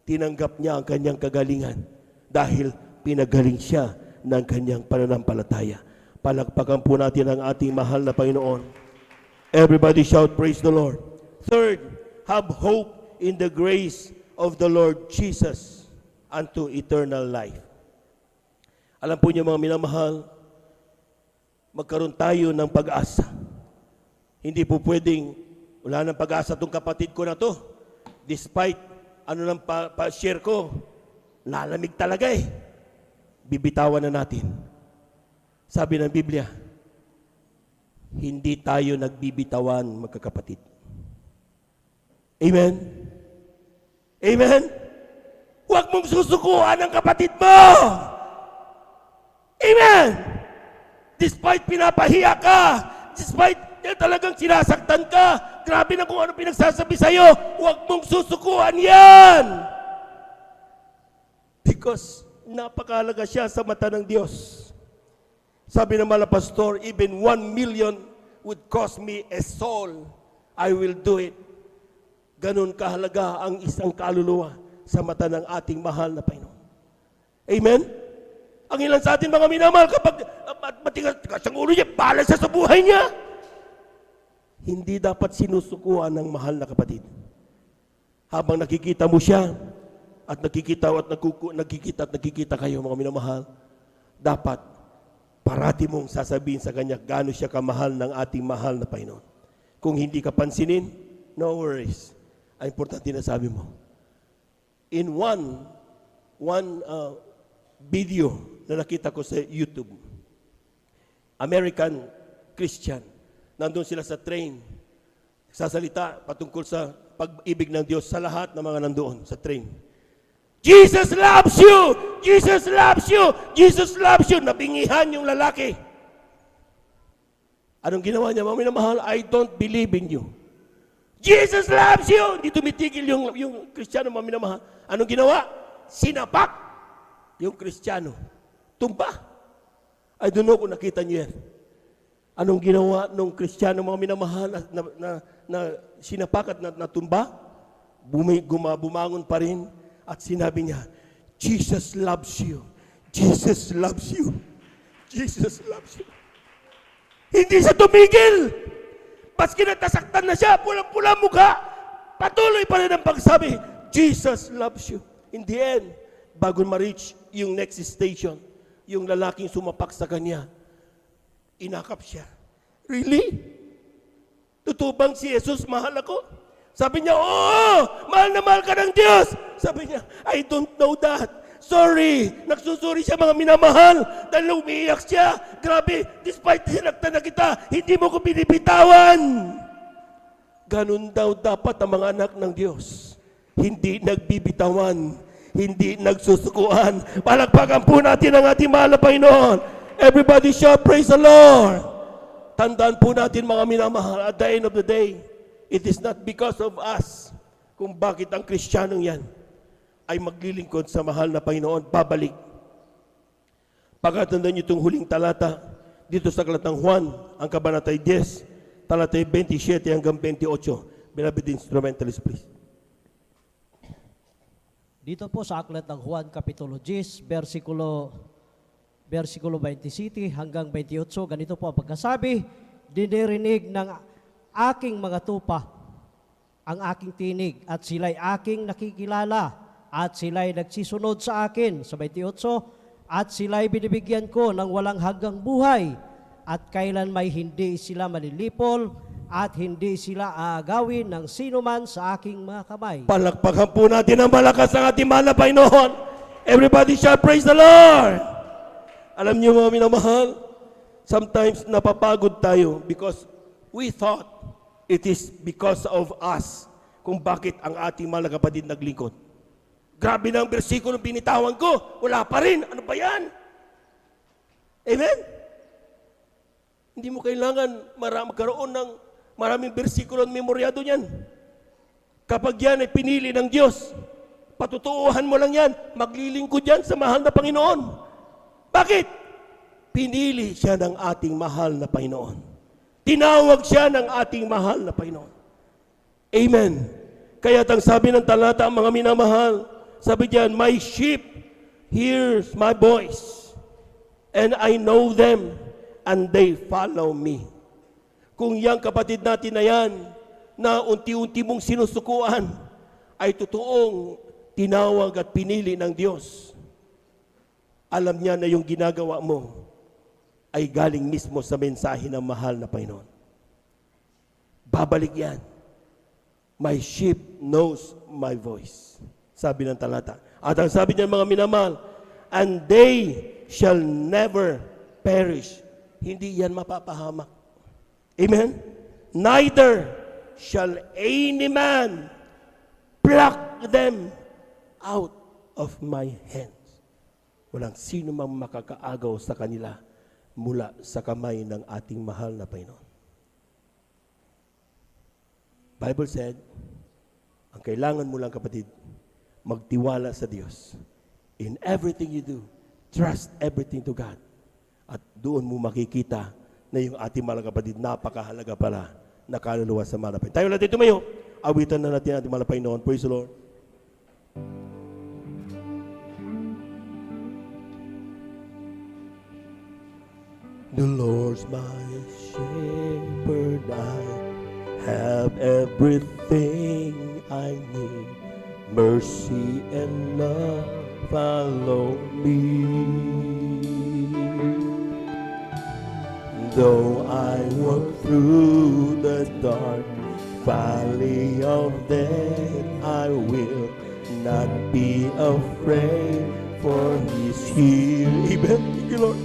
Tinanggap niya ang kanyang kagalingan dahil pinagaling siya ng kanyang pananampalataya. Palakpakan po natin ang ating mahal na Panginoon. Everybody shout, praise the Lord. Third, have hope in the grace of the Lord Jesus unto eternal life. Alam po niyo mga minamahal, magkaroon tayo ng pag-asa. Hindi po pwedeng wala ng pag-asa itong kapatid ko na to. Despite ano nang pa-share ko, lalamig talaga eh. Bibitawan na natin. Sabi ng Biblia, hindi tayo nagbibitawan magkakapatid. Amen? Amen? Huwag mong susukuan ang kapatid mo! Amen! Despite pinapahiya ka, despite talagang sinasaktan ka, grabe na kung ano pinagsasabi sa'yo, huwag mong susukuan yan. Because napakahalaga siya sa mata ng Diyos. Sabi ng mga pastor, even 1 million would cost me a soul, I will do it. Ganun kahalaga ang isang kaluluwa sa mata ng ating mahal na Panginoon. Amen? Ang ilan sa atin mga minamahal, kapag matigas ang ulo niya, bahala siya sa buhay niya. Hindi dapat sinusukuan ng mahal na kapatid. Habang nakikita mo siya, at nakikita kayo mga minamahal, dapat parati mong sasabihin sa kanya gaano siya kamahal ng ating mahal na Panginoon. Kung hindi ka pansinin, no worries. Ang importante na sabi mo. In one video na nakita ko sa YouTube, American Christian, nandun sila sa train, sasalita patungkol sa pag-ibig ng Diyos sa lahat ng mga nandoon sa train. Jesus loves you! Jesus loves you! Jesus loves you! Nabingihan yung lalaki. Anong ginawa niya? Mga minamahal, I don't believe in you. Jesus loves you! Hindi tumitigil yung Kristiyano, mga minamahal. Anong ginawa? Sinapak yung Kristiyano. Tumba. I don't know kung nakita niyo yan. Anong ginawa nung Kristiyano, mga minamahal, na sinapak at natumba? Bumangon pa rin. At sinabi niya, Jesus loves you. Jesus loves you. Jesus loves you. Hindi siya tumigil. Maski natasaktan na siya, pulang-pula mukha, patuloy pa rin ang pagsabi, Jesus loves you. In the end, bago ma-reach yung next station, yung lalaking sumapak sa kanya, inakap siya. Really? Totoo bang si Jesus mahal ako? Sabi niya, oo, mahal na mahal ka ng Diyos. Sabi niya, I don't know that. Sorry. Nagsusuri siya mga minamahal dahil umiiyak siya. Grabe, despite sinaktan na kita, hindi mo ko binibitawan. Ganun daw dapat ang mga anak ng Diyos. Hindi nagbibitawan, hindi nagsusukuan. Palakpakan po natin ang ating mahal na Panginoon. Everybody shout, praise the Lord. Tandaan po natin mga minamahal, at the end of the day, it is not because of us kung bakit ang Kristiyanong yan ay maglilingkod sa mahal na Panginoon, babalik. Pagkatandaan niyo itong huling talata dito sa aklat ng Juan, ang kabanatay 10, talatay 27 hanggang 28. Beloved instrumentalist, please. Dito po sa aklat ng Juan Kapitulo 10, versikulo 27 hanggang 28, ganito po ang pagkasabi, dinirinig ng aking mga tupa ang aking tinig at sila'y aking nakikilala at sila'y nagsisunod sa akin sa 28 at sila'y binibigyan ko ng walang hanggang buhay at kailan may hindi sila malilipol at hindi sila aagawin ng sinuman sa aking mga kamay. Palakpakan po natin ang malakas ang ating mahal na Panginoon. Everybody shout, praise the Lord! Alam niyo mga minamahal, sometimes napapagod tayo because we thought it is because of us kung bakit ang ating mga kapatid naglingkod. Grabe na ang versikulong binitawan ko, wala pa rin. Ano ba yan? Amen? Hindi mo kailangan magkaroon ng maraming versikulong memoryado niyan. Kapag yan ay pinili ng Diyos, patutuuhan mo lang yan, maglilingkod yan sa mahal na Panginoon. Bakit? Pinili siya ng ating mahal na Panginoon. Tinawag siya ng ating mahal na Panginoon. Amen. Kaya ang sabi ng talata, ang mga minamahal, sabi diyan, my sheep hears my voice, and I know them, and they follow me. Kung yang kapatid natin na yan, na unti-unti mong sinusukuan, ay totoong tinawag at pinili ng Diyos, alam niya na yung ginagawa mo ay galing mismo sa mensahe ng mahal na Panginoon. Babalik yan. My sheep knows my voice. Sabi ng talata. At ang sabi niya mga minamahal, and they shall never perish. Hindi yan mapapahamak. Amen? Neither shall any man pluck them out of my hands. Walang sino mang makakaagaw sa kanila mula sa kamay ng ating mahal na Panginoon. Bible said, ang kailangan mo lang kapatid, magtiwala sa Diyos. In everything you do, trust everything to God. At doon mo makikita na yung ating mga kapatid, napakahalaga pala na kaluluwa sa mahal na Panginoon. Tayo natin tumayo, awitan na natin ating mahal na Panginoon. Praise the Lord. The Lord's my shepherd, I have everything I need. Mercy and love follow me. Though I walk through the dark valley of death, I will not be afraid, for He's here. Amen. Thank you, Lord.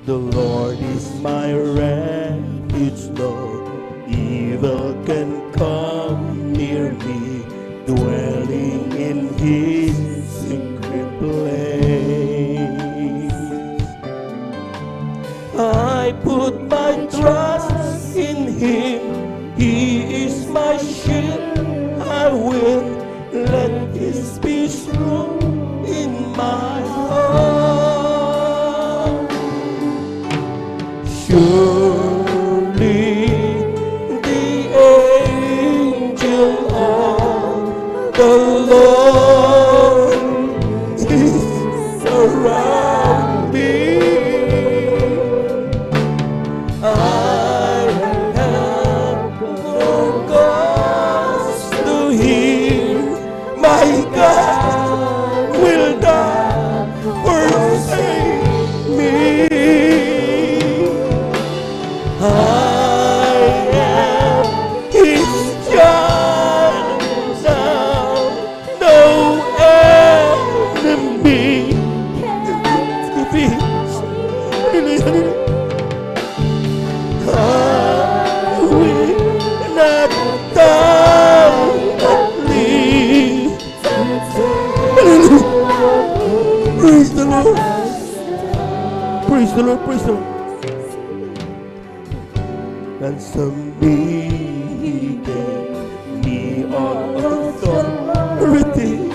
The Lord is my refuge, no evil can come near me, dwelling in His secret place. I put my trust in Him, He is my shield. I will let His peace rule in my heart. Surely the angel of the Lord is around me. I have no cause to hear. My God will not forsake me. I am His child now, no enemy can defeat. I will not die but live. Praise the Lord. Praise the Lord. Praise the Lord. Ransom me, He gave me all authority,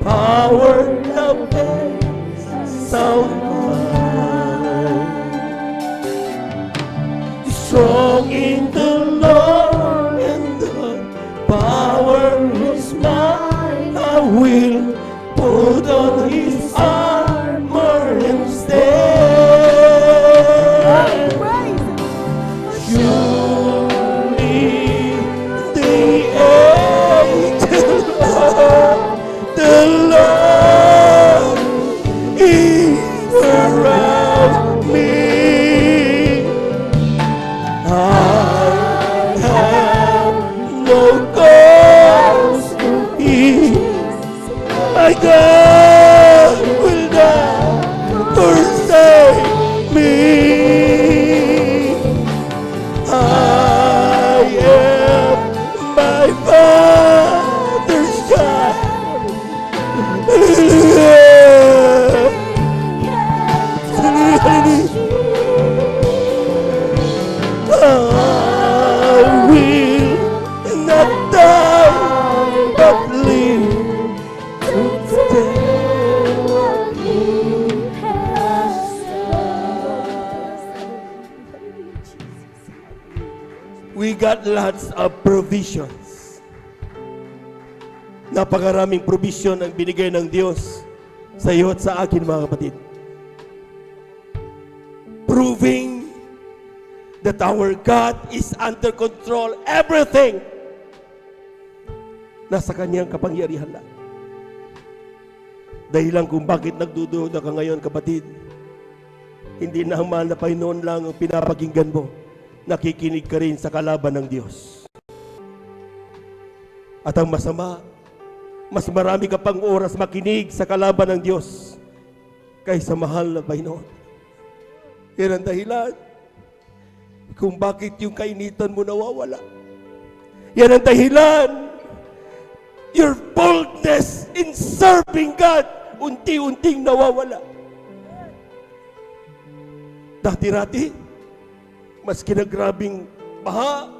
power, love, and sound mind. Strong in the Lord, and the power is mine. I will put on His armor and stand. Surely the angel of the Lord is around me. I have no cause to fear. My God will not forsake me. I am my Father's child. I will not die but live to tell what He has done. We got lots of provisions. Napakaraming provision ang binigay ng Diyos sa iyo at sa akin, mga kapatid. Proving that our God is under control. Everything nasa Kanyang kapangyarihan lang. Dahilan kung bakit nagdududa ka ngayon, kapatid, hindi na ang mahal na Panginoon lang ang pinapakinggan mo. Nakikinig ka rin sa kalaban ng Diyos. At ang masama, mas marami ka pang oras makinig sa kalaban ng Diyos kaysa mahal na Panginoon. Yan ang dahilan kung bakit yung kainitan mo nawawala. Yan ang dahilan. Your boldness in serving God unti-unting nawawala. Dati-rati, mas kinagrabing baha,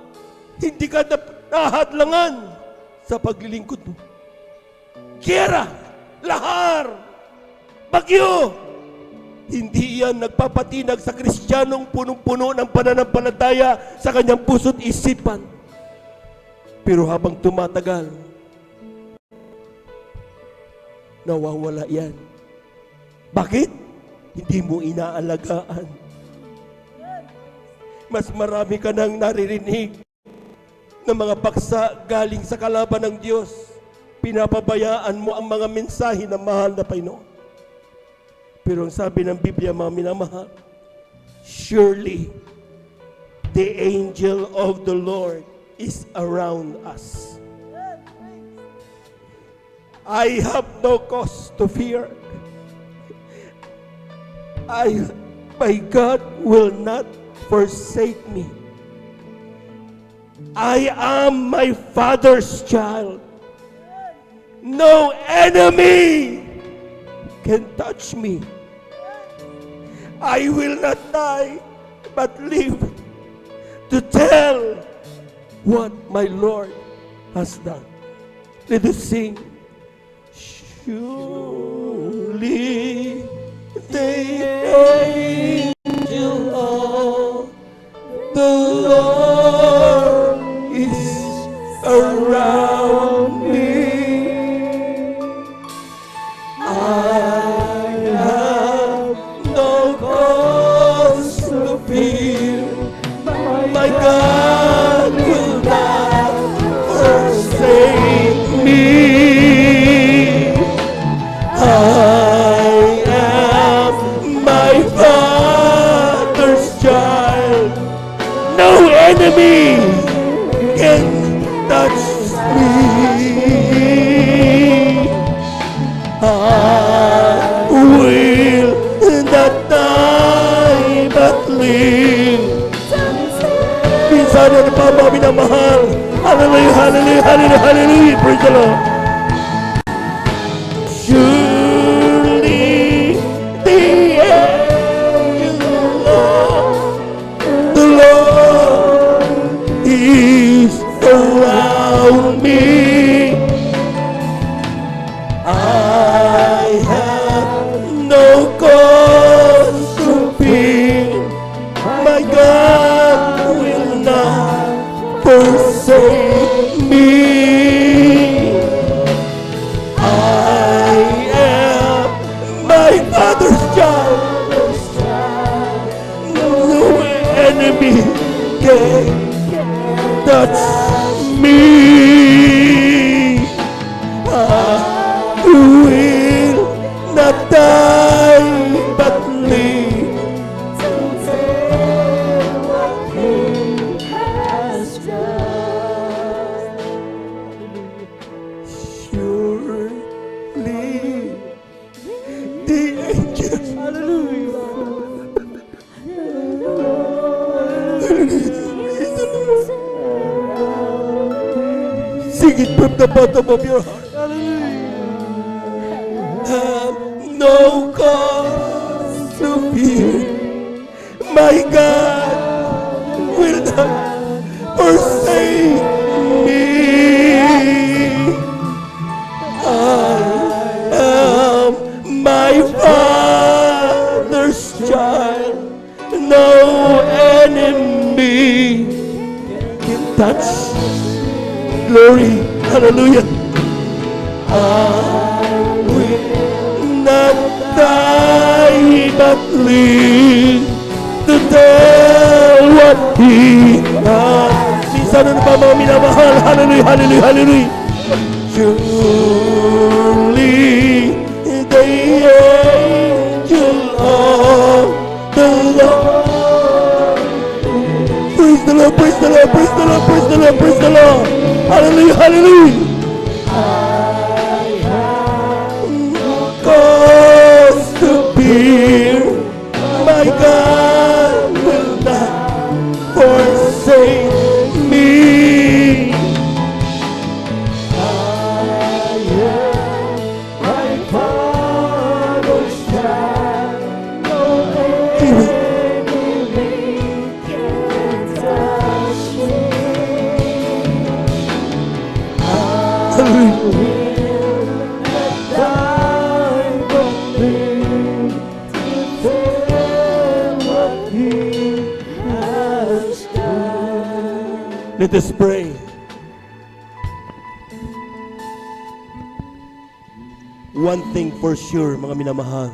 hindi ka nahadlangan sa paglilingkod mo. Giyera, lahar, bagyo, hindi yan nagpapatinag sa Kristiyanong punong-puno ng pananampalataya sa kanyang puso't isipan. Pero habang tumatagal, nawawala yan. Bakit? Hindi mo inaalagaan. Mas marami ka nang naririnig ng mga paksa galing sa kalaban ng Diyos. Pinapabayaan mo ang mga mensahe ng mahal na Panginoon. Pero ang sabi ng Biblia, mga minamahal, surely the angel of the Lord is around us. I have no cause to fear. My God will not forsake me. I am my Father's child. No enemy can touch me. I will not die, but live to tell what my Lord has done. Let us sing. Surely the angel of the Lord is around me. I have no cause to fear. My God will not forsake me. I am my Father's child. No enemy can touch me. I will not die but live. Minsan ano pa mga minamahal. Hallelujah, hallelujah, hallelujah, hallelujah. Praise the Lord. Surely the angel of the Lord is around me. I have no cause to fear. My God will not forsake me. I am my Father's child. No enemy can touch me. I will not die but live to tell what He has done. Surely the angels, sing it from the bottom of your heart. Have no cause to fear. My God will not forsake me. I am my Father's child. No enemy can touch. Glory, hallelujah. I will not die but live to tell what He has. Minsan ano pa mga minamahal. Hallelujah, hallelujah, hallelujah. Surely the angel of the Lord. Praise the Lord, praise the Lord, praise the Lord, praise the Lord, praise the Lord. Hallelujah, hallelujah. Cause to fear, my God will not forsake me. I am my Father's child. No enemy Let us pray. One thing for sure, mga minamahal,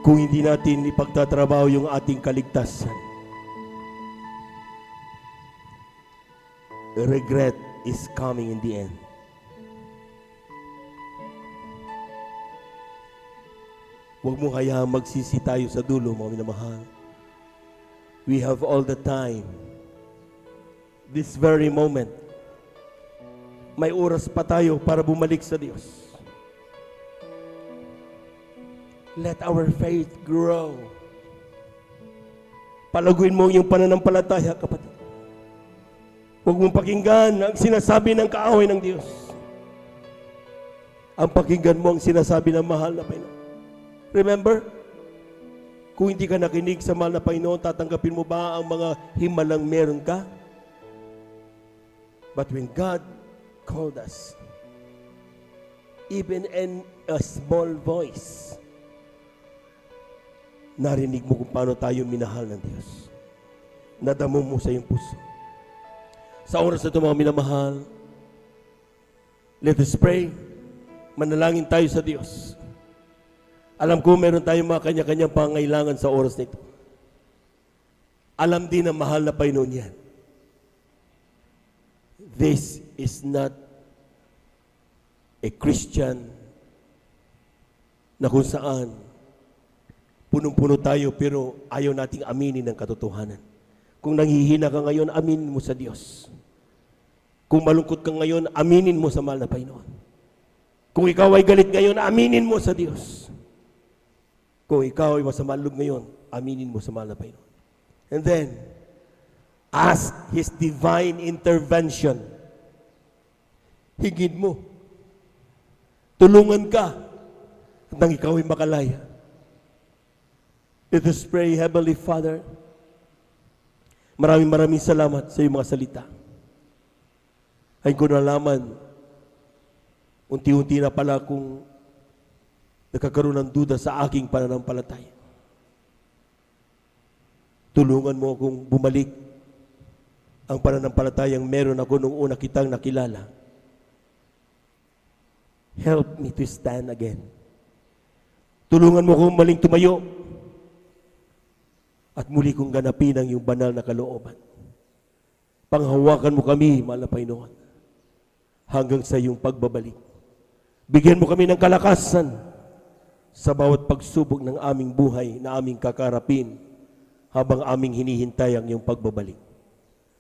kung hindi natin ipagtatrabaho yung ating kaligtasan, regret is coming in the end. Huwag mo hayaang magsisi tayo sa dulo, mga minamahal. We have all the time. This very moment, may oras pa tayo para bumalik sa Diyos. Let our faith grow. Palaguin mo yung pananampalataya, kapatid. Huwag mong pakinggan ang sinasabi ng kaaway ng Diyos. Ang pakinggan mo ang sinasabi ng mahal na Panginoon. Remember, kung hindi ka nakinig sa mahal na Panginoon, tatanggapin mo ba ang mga himalang meron ka? But when God called us, even in a small voice, narinig mo kung paano tayo minahal ng Diyos. Nadamo mo sa iyong puso. Sa oras na ito, mga minamahal, let us pray. Manalangin tayo sa Diyos. Alam ko meron tayong mga kanya-kanyang pangailangan sa oras nito. Alam din ng mahal na Panginoon yan. This is not a Christian na kung saan punong-puno tayo pero ayaw nating aminin ang katotohanan. Kung nanghihina ka ngayon, aminin mo sa Diyos. Kung malungkot ka ngayon, aminin mo sa mahal na Panginoon. Kung ikaw ay galit ngayon, aminin mo sa Diyos. Kung ikaw ay masama loob ngayon, aminin mo sa mahal na Panginoon. And then, ask His divine intervention. Hingin mo. Tulungan ka nang ikaw ay makalaya. Let us pray, Heavenly Father. Maraming salamat sa iyong mga salita. Ay ko nalaman, unti-unti na pala kung nakakaroon ng duda sa aking pananampalataya. Tulungan mo akong bumalik ang pananampalatayang meron ako nung una kitang nakilala. Help me to stand again. Tulungan mo akong maling tumayo at muli kong ganapin ang iyong banal na kalooban. Panghawakan mo kami, mahal na Panginoon, hanggang sa iyong pagbabalik. Bigyan mo kami ng kalakasan sa bawat pagsubok ng aming buhay na aming kakarapin habang aming hinihintay ang iyong pagbabalik.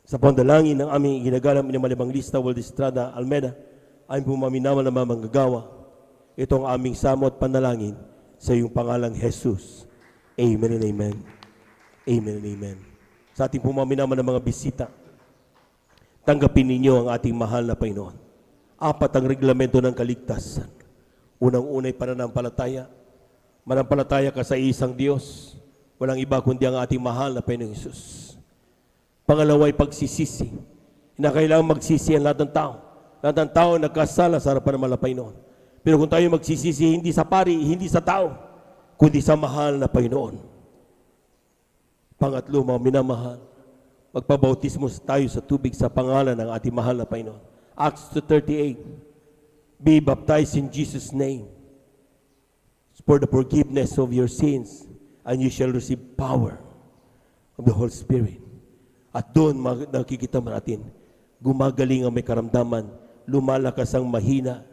Sa pandalangin ng aming ginagalang Minamalibang Lista, Waldestrada, Almeda, ay pumaminaman na mamanggagawa. Ito ang aming samo at panalangin sa iyong pangalang Jesus. Amen and amen. Amen and amen. Sa ating pumaminaman ng mga bisita, tanggapin ninyo ang ating mahal na Panginoon. 4 ang reglamento ng kaligtasan. Unang-unay pananampalataya. Manampalataya ka sa isang Diyos. Walang iba kundi ang ating mahal na Panginoong Hesus. Pangalawa ay pagsisisi. Kailangan magsisi ang lahat ng tao. Lahat ng tao nagkasala sa harapan ng mahal na Panginoon. Pero kung tayo magsisisi, hindi sa pari, hindi sa tao, kundi sa mahal na Panginoon. Pangatlo, mga minamahal, magpabautismo tayo sa tubig sa pangalan ng ating mahal na Panginoon. Acts 2:38, be baptized in Jesus' name for the forgiveness of your sins, and you shall receive power of the Holy Spirit. At doon nakikita natin, gumagaling ang may karamdaman, lumalakas ang mahina,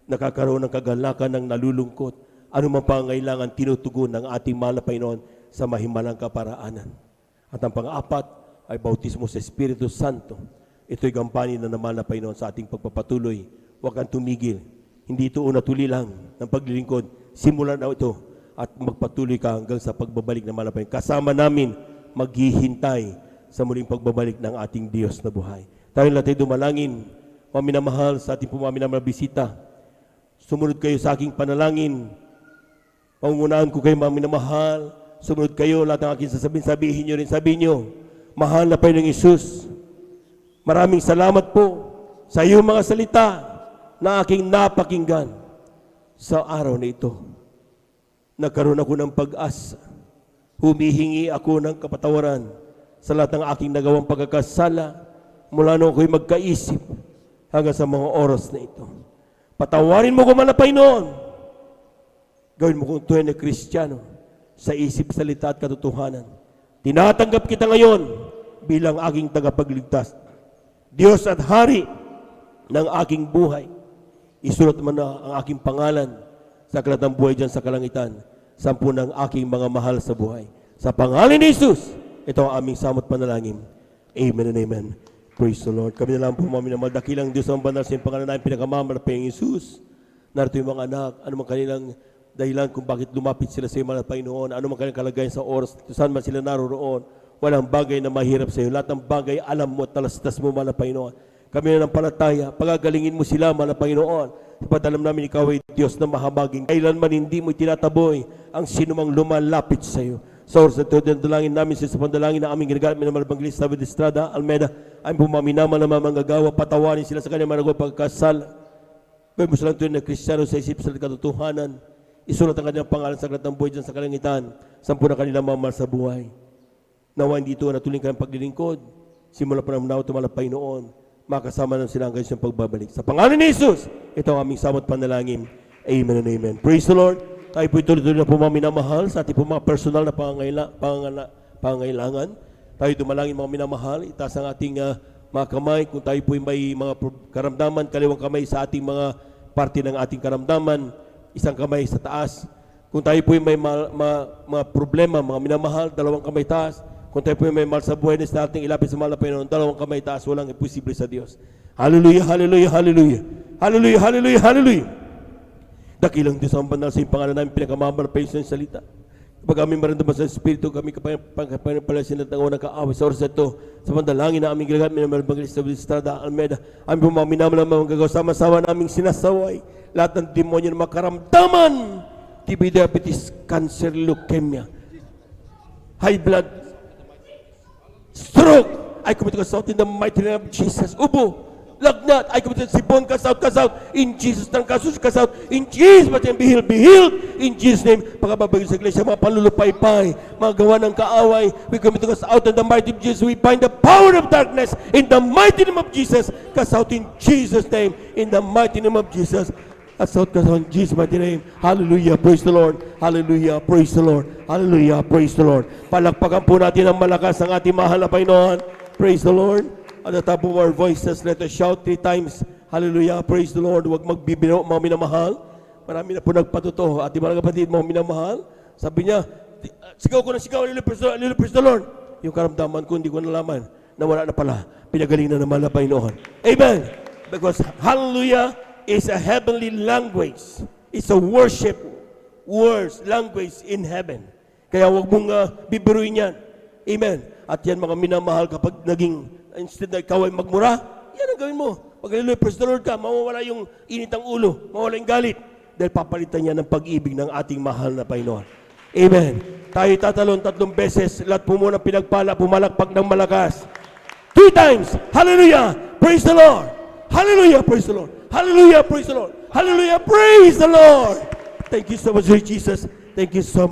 nakakaroon ng kagalakan ng nalulungkot, ano man pangailangan tinutugon ng ating mahal na Panginoon sa mahimalang kaparaanan. At ang pang-apat ay bautismo sa Espiritu Santo. Ito'y gampanin na mahal na Panginoon sa ating pagpapatuloy. Huwag kang tumigil. Hindi ito una-tuli lang ng paglilingkod. Simulan na ito at magpatuloy ka hanggang sa pagbabalik ng mahal na Panginoon. Kasama namin maghihintay sa muling pagbabalik ng ating Diyos na buhay. Tayo natin dumalangin, mga minamahal sa ating pumaminamang bisita. Sumunod kayo sa aking panalangin. Pangungunahan ko kayo, mga minamahal. Sumunod kayo, lahat ng aking sabihin nyo rin. Sabihin nyo, mahal na Panginoong Hesus, maraming salamat po sa iyong mga salita na aking napakinggan sa araw na ito. Nagkaroon ako ng pag-asa. Humihingi ako ng kapatawaran sa lahat ng aking nagawang pagkakasala mula nung ako'y magkaisip hanggang sa mga oras na ito. Patawarin mo ko man na Panginoon. Gawin mo kong tunay na Kristiyano sa isip, salita at katotohanan. Tinatanggap kita ngayon bilang aking tagapagligtas. Diyos at Hari ng aking buhay. Isulat mo na ang aking pangalan sa aklat ng buhay dyan sa kalangitan. 10 ng aking mga mahal sa buhay. Sa pangalan ni Jesus, ito ang aming samot panalangin. Amen and amen. Praise the Lord. Kami na lang po mga minamahal. Dakilang Diyos ang banal sa iyong pangalan namin pinakamamahal na Jesus. Narito yung mga anak, ano man kanilang dahilan kung bakit lumapit sila sa iyo, mahal na Panginoon, ano man kanilang kalagayan sa oras, kung saan man sila naroroon, walang bagay na mahirap sa iyo. Lahat ng bagay, alam mo at talastas mo, mahal na Panginoon. Kami na ng palataya, pagagalingin mo sila, mahal na Panginoon. Sapat alam namin ikaw ay Diyos na mahabagin. Kailanman hindi mo itinataboy ang sinumang lumalapit sa iyo. Sa oras na ito, dalangin namin sa pandalangin na aming ginagamit ng Malabanglis, David Estrada, Almeida, ay pumaminama na mamanggagawa, patawarin sila sa kanyang managawa pagkasal. Gawin mo silang tunay na Kristiyano sa isip sa katotohanan. Isulat ang kanyang pangalan sa aklat ng buhay dyan sa kalangitan. 10 na kanilang mamahal sa buhay. Nawa hindi ito natuloy kanyang paglilingkod. Simula pa ng nawa tumalapay noon. Makasama na sila ang kanyang pagbabalik. Sa pangalan ni Jesus, ito ang aming samot panalangin. Amen and amen. Praise the Lord. Tayo po ituloy na po mga minamahal sa ating po mga personal na pangangailangan. Tayo dumalangin mga minamahal. Itaas ang ating mga kamay. Kung tayo po may mga karamdaman, kaliwang kamay sa ating mga parte ng ating karamdaman. Isang kamay sa taas. Kung tayo po may mga problema, mga minamahal, dalawang kamay taas. Kung tayo po may mahal sa buhay na sa ating ilapit sa mahal na Panginoon, dalawang kamay taas, walang imposible sa Diyos. Hallelujah, hallelujah, hallelujah. Hallelujah, hallelujah, hallelujah. Dakilang Diyos ang banal sa iyong pangalan namin, pinakamamahal pa yung salita. Kapag kami maramdaman sa Espiritu, kami kapag-palasin at ang unang kaaway sa oras ito, sa pandalangin na aming ginagamit ng Malabanglis, David Estrada, Almeida, aming pumaminam na mga gagawa, sama-sama naming sinasaway, lahat ng demonyo na makaramdaman, TB, diabetes, cancer, leukemia, high blood, stroke, I commit to cast out in the mighty name of Jesus. Ubo, lagnat, I commit to sipon, cast out, in Jesus' name, cast out, in Jesus' name, be healed, in Jesus' name. Pagkababagin sa iglesia, mga panlulupaypay, mga gawa ng kaaway, we commit to cast out in the mighty name of Jesus. We bind the power of darkness in the mighty name of Jesus. Cast out in Jesus' name, in the mighty name of Jesus. Cast out in Jesus' mighty name. Hallelujah, praise the Lord. Hallelujah, praise the Lord. Hallelujah, praise the Lord. Palakpakan po natin ang malakas ang ating mahal na Panginoon. Praise the Lord. At the top of our voices, let us shout 3 times. Hallelujah, praise the Lord. Huwag magbibiro, mga minamahal. Marami na po nagpatuto. At mga kapatid, mga minamahal, sabi niya, sigaw ko na sigaw, hallelujah, praise the Lord. Yung karamdaman ko, hindi ko nalaman na wala na pala. Pinagaling na naman na Panginoon. Amen. Because hallelujah is a heavenly language. It's a worship words, language in heaven. Kaya huwag mong bibiruin yan. Amen. At yan mga minamahal, kapag naging instead na ikaw ay magmura, yan ang gawin mo. Pag hallelujah, praise the Lord ka, mawawala yung init ng ulo, mawawala yung galit. Dahil papalitan niya ng pag-ibig ng ating mahal na Panginoon. Amen. Tayo tatalon 3 beses, lahat po muna pinagpala, pumalakpak ng malakas. 3 times, hallelujah, praise the Lord. Hallelujah, praise the Lord. Hallelujah, praise the Lord. Hallelujah, praise the Lord. Thank you so much, Lord Jesus. Thank you so much.